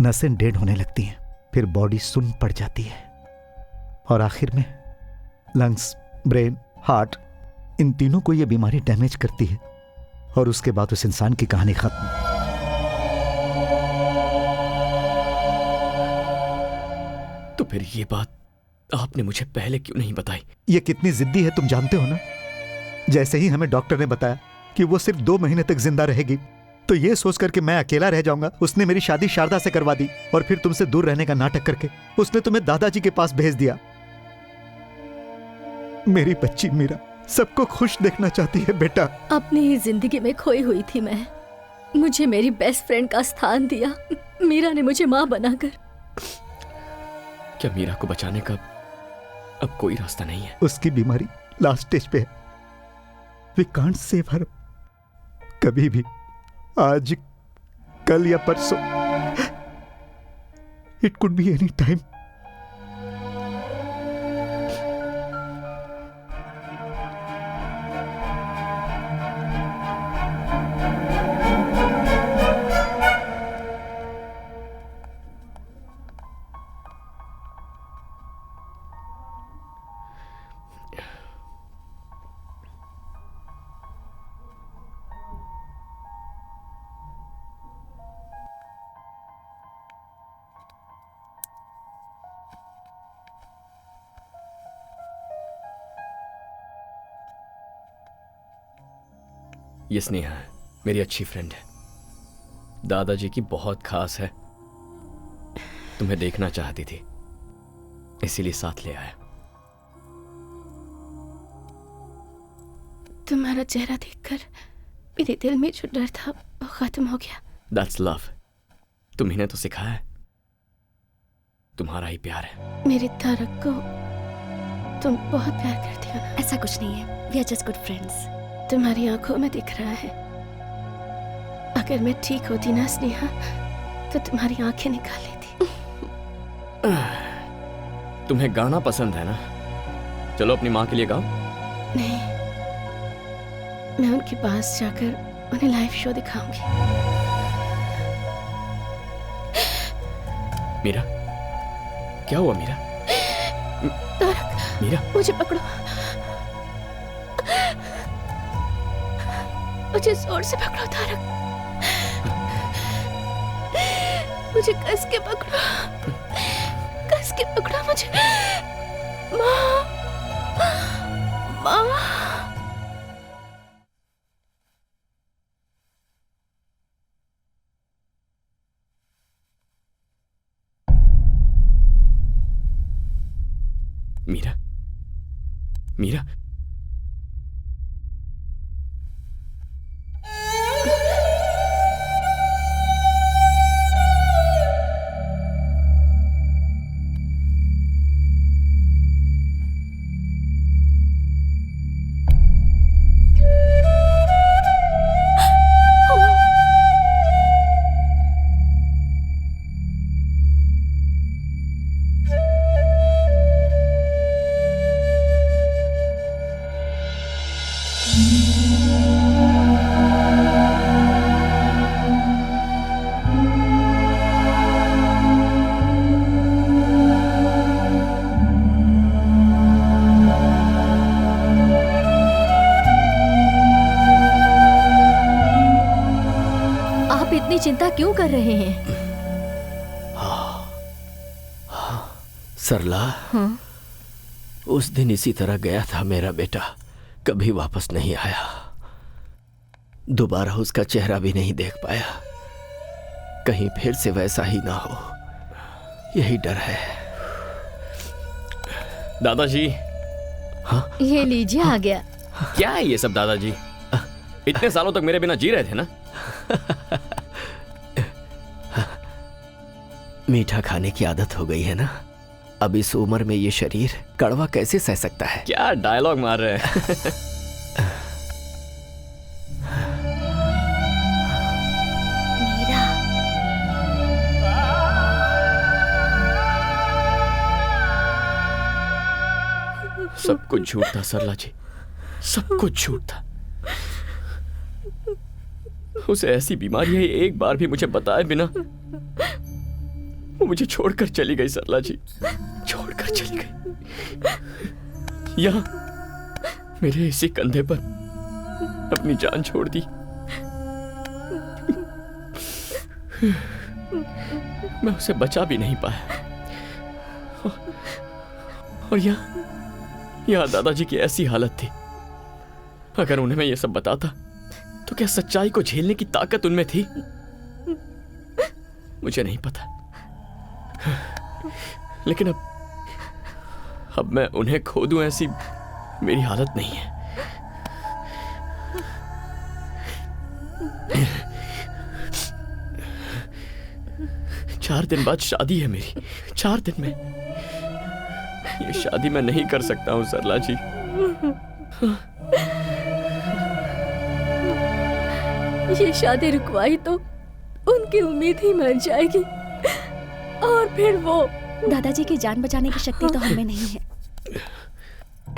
नसें डेड होने लगती हैं, फिर बॉडी सुन्न पड़ जाती है और आखिर में लंग्स, ब्रेन, हार्ट, इन तीनों को यह बीमारी डैमेज करती है और उसके बाद उस इंसान की कहानी खत्म। तो फिर ये बात आपने मुझे पहले क्यों नहीं बताई? ये कितनी जिद्दी है तुम जानते हो ना। जैसे ही हमें डॉक्टर ने बताया कि वो सिर्फ 2 महीने तक जिंदा रहेगी, तो ये सोचकर कि मैं अकेला रह जाऊंगा, उसने मेरी शादी शारदा से करवा दी और फिर तुमसे दूर रहने का नाटक करके उसने तुम्हें दादाजी के पास भेज दिया। मेरी बच्ची मीरा सबको खुश देखना चाहती है बेटा। अपनी ही जिंदगी में खोई हुई थी मैं, मुझे मेरी बेस्ट फ्रेंड का स्थान दिया। मीरा ने मुझे माँ बनाकर। क्या मीरा को बचाने का अब कोई रास्ता नहीं है? उसकी बीमारी लास्ट स्टेज पे है। We can't save her. कभी भी, आज, कल या परसों, it could be any time. ये स्नेहा है, मेरी अच्छी फ्रेंड है, दादाजी की बहुत खास है। तुम्हें देखना चाहती थी, इसीलिए साथ ले आया। तुम्हारा चेहरा देखकर मेरे दिल में जो डर था वो खत्म हो गया। That's love। तुम्ही ने तो सिखाया है, तुम्हारा ही प्यार है। मेरे तारक को तुम बहुत प्यार करती हो ना? ऐसा कुछ नहीं है, we are just good friends। तुम्हारी आंखों में दिख रहा है। अगर मैं ठीक होती ना स्नेहा, तो तुम्हारी आंखें निकाल लेती। तुम्हें गाना पसंद है ना? चलो अपनी माँ के लिए गाओ। नहीं, मैं उनके पास जाकर उन्हें लाइव शो दिखाऊंगी। मीरा, क्या हुआ मीरा? तारक, मीरा, मुझे पकड़ो, मुझे जोर से पकड़ो तारक, मुझे कस के पकड़ो, कस के पकड़ो मुझे। माँ, माँ। मीरा, मीरा, चिंता क्यों कर रहे हैं? सरला, हाँ? उस दिन इसी तरह गया था मेरा बेटा, कभी वापस नहीं आया। दोबारा उसका चेहरा भी नहीं देख पाया। कहीं फिर से वैसा ही ना हो, यही डर है। दादाजी। हाँ? ये लीजिए, आ गया। क्या है ये सब दादाजी? इतने सालों तक मेरे बिना जी रहे थे ना? मीठा खाने की आदत हो गई है ना, अब इस उम्र में ये शरीर कड़वा कैसे सह सकता है? क्या डायलॉग मार रहे हैं? मीरा, सब कुछ झूठ था सरला जी, सब कुछ झूठ था। उसे ऐसी बीमारी है, एक बार भी मुझे बताए बिना वो मुझे छोड़कर चली गई। सरला जी छोड़कर चली गई, यहाँ मेरे इसी कंधे पर अपनी जान छोड़ दी। मैं उसे बचा भी नहीं पाया। और यहाँ दादाजी की ऐसी हालत थी, अगर उन्हें मैं ये सब बताता तो क्या सच्चाई को झेलने की ताकत उनमें थी? मुझे नहीं पता। लेकिन अब मैं उन्हें खो दूं, ऐसी मेरी हालत नहीं है। चार दिन बाद शादी है मेरी, 4 दिन में। ये शादी मैं नहीं कर सकता हूं सरला जी। ये शादी रुकवाई तो उनकी उम्मीद ही मर जाएगी, और फिर वो दादाजी की जान बचाने की शक्ति तो हमें नहीं है।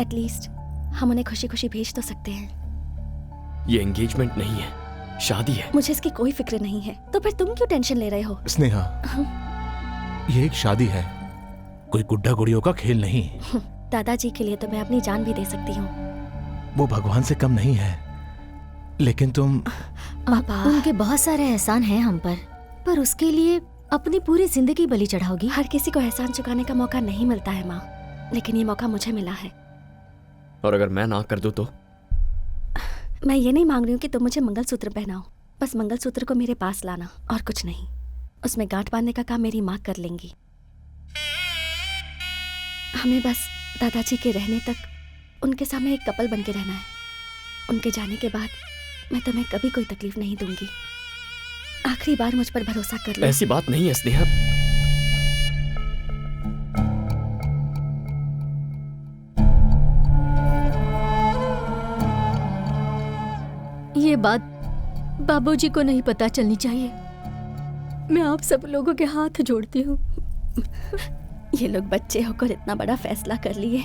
एटलीस्ट हम उन्हें खुशी खुशी भेज तो सकते हैं। ये एंगेजमेंट नहीं है, शादी है। मुझे इसकी कोई फिक्र नहीं है, तो फिर तुम क्यों टेंशन ले रहे हो? स्नेहा, ये एक शादी है, कोई गुड्डा गुड़ियों का खेल नहीं। दादाजी के लिए तो मैं अपनी जान भी दे सकती हूँ। वो भगवान से कम नहीं है, लेकिन तुम उनके बहुत सारे एहसान हैं हम पर उसके लिए अपनी पूरी जिंदगी बलि चढ़ाओगी? हर किसी को एहसान चुकाने का मौका नहीं मिलता है माँ, लेकिन ये मौका मुझे मिला है। और अगर मैं ना कर दूं तो? मैं ये नहीं मांग रही हूँ कि तुम मुझे मंगलसूत्र पहनाओ, बस मंगलसूत्र को मेरे पास लाना और कुछ नहीं। उसमें गांठ बांधने का काम मेरी माँ कर लेंगी। हमें बस दादाजी के रहने तक उनके सामने एक कपल बन के रहना है। उनके जाने के बाद मैं तुम्हें कभी कोई तकलीफ नहीं दूंगी। आखिरी बार मुझ पर भरोसा कर लो। ऐसी बात नहीं है स्नेहा। ये बात बाबूजी को नहीं पता चलनी चाहिए। मैं आप सब लोगों के हाथ जोड़ती हूँ। ये लोग बच्चे होकर इतना बड़ा फैसला कर लिए,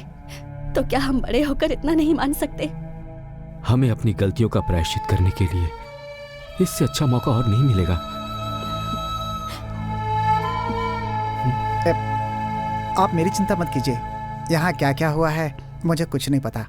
तो क्या हम बड़े होकर इतना नहीं मान सकते? हमें अपनी गलतियों का प्रायश्चित करने के लिए इससे अच्छा मौका और नहीं मिलेगा। आप मेरी चिंता मत कीजिए, यहाँ क्या क्या हुआ है मुझे कुछ नहीं पता।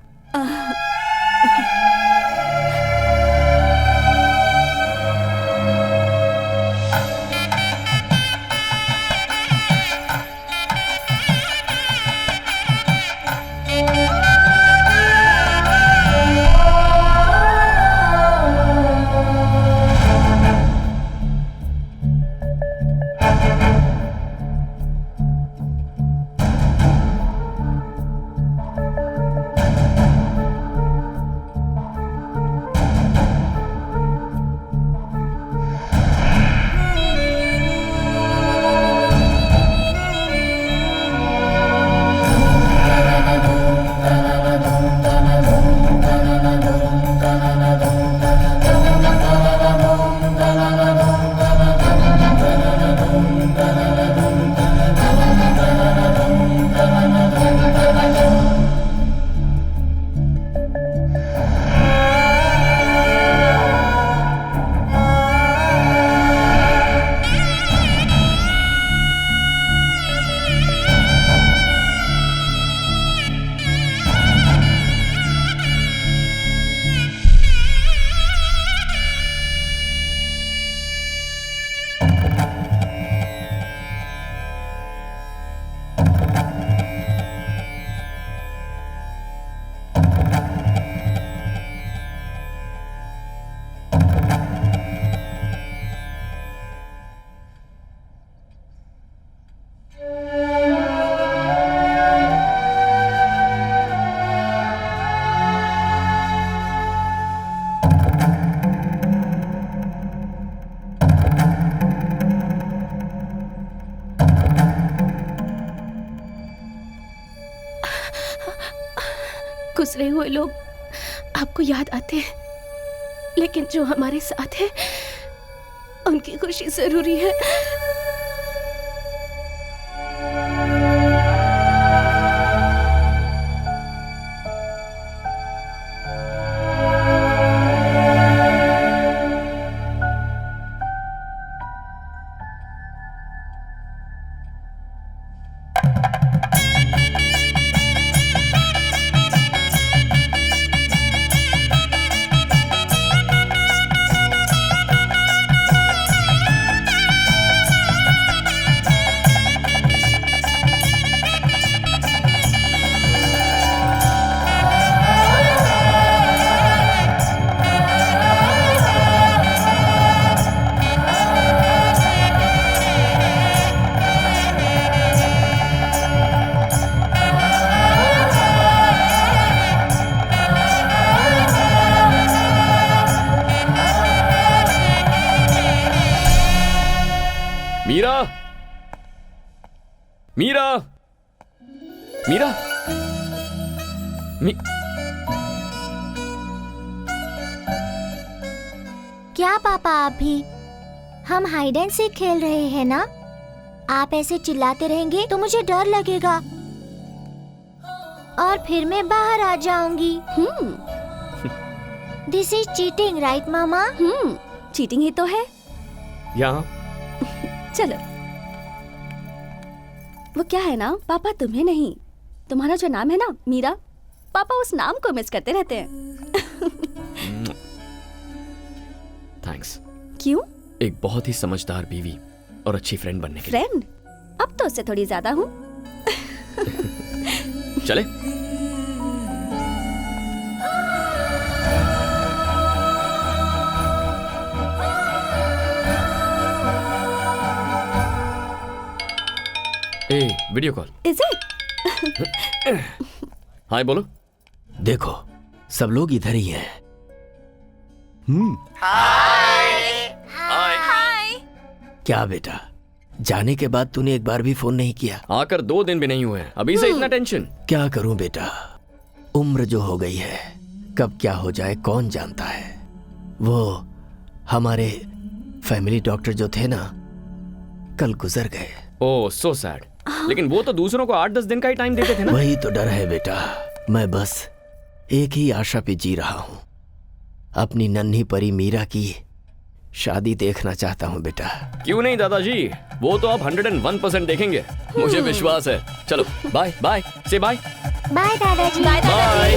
गुजरे हुए लोग आपको याद आते हैं, लेकिन जो हमारे साथ है उनकी खुशी जरूरी है। मीरा, मीरा, मीरा, क्या पापा आप भी? हम हाइड एंड सीक खेल रहे हैं ना? आप ऐसे चिल्लाते रहेंगे तो मुझे डर लगेगा और फिर मैं बाहर आ जाऊंगी। दिस इज चीटिंग, राइट मामा? चीटिंग ही तो है। यहाँ चलो। वो क्या है ना, पापा तुम्हें नहीं, तुम्हारा जो नाम है ना मीरा, पापा उस नाम को मिस करते रहते हैं। थैंक्स। क्यों? एक बहुत ही समझदार बीवी और अच्छी फ्रेंड बनने के फ्रेंड? अब तो उससे थोड़ी ज्यादा हूँ। चले। Video call. Is it? Hi बोलो। देखो सब लोग इधर ही हैं। हाय। क्या बेटा, जाने के बाद तूने एक बार भी फोन नहीं किया? आकर 2 दिन भी नहीं हुए हैं, अभी से इतना टेंशन? क्या करूं बेटा, उम्र जो हो गई है, कब क्या हो जाए कौन जानता है। वो हमारे फैमिली डॉक्टर जो थे ना, कल गुजर गए। ओह सो सैड। लेकिन वो तो दूसरों को 8-10 दिन का ही टाइम देते थे ना। वही तो डर है बेटा, मैं बस एक ही आशा पे जी रहा हूं, अपनी नन्ही परी मीरा की शादी देखना चाहता हूं बेटा। क्यों नहीं दादाजी, वो तो आप 101% देखेंगे, मुझे विश्वास है। चलो बाय बाय, से बाय। बाय दादाजी। बाय दादाजी।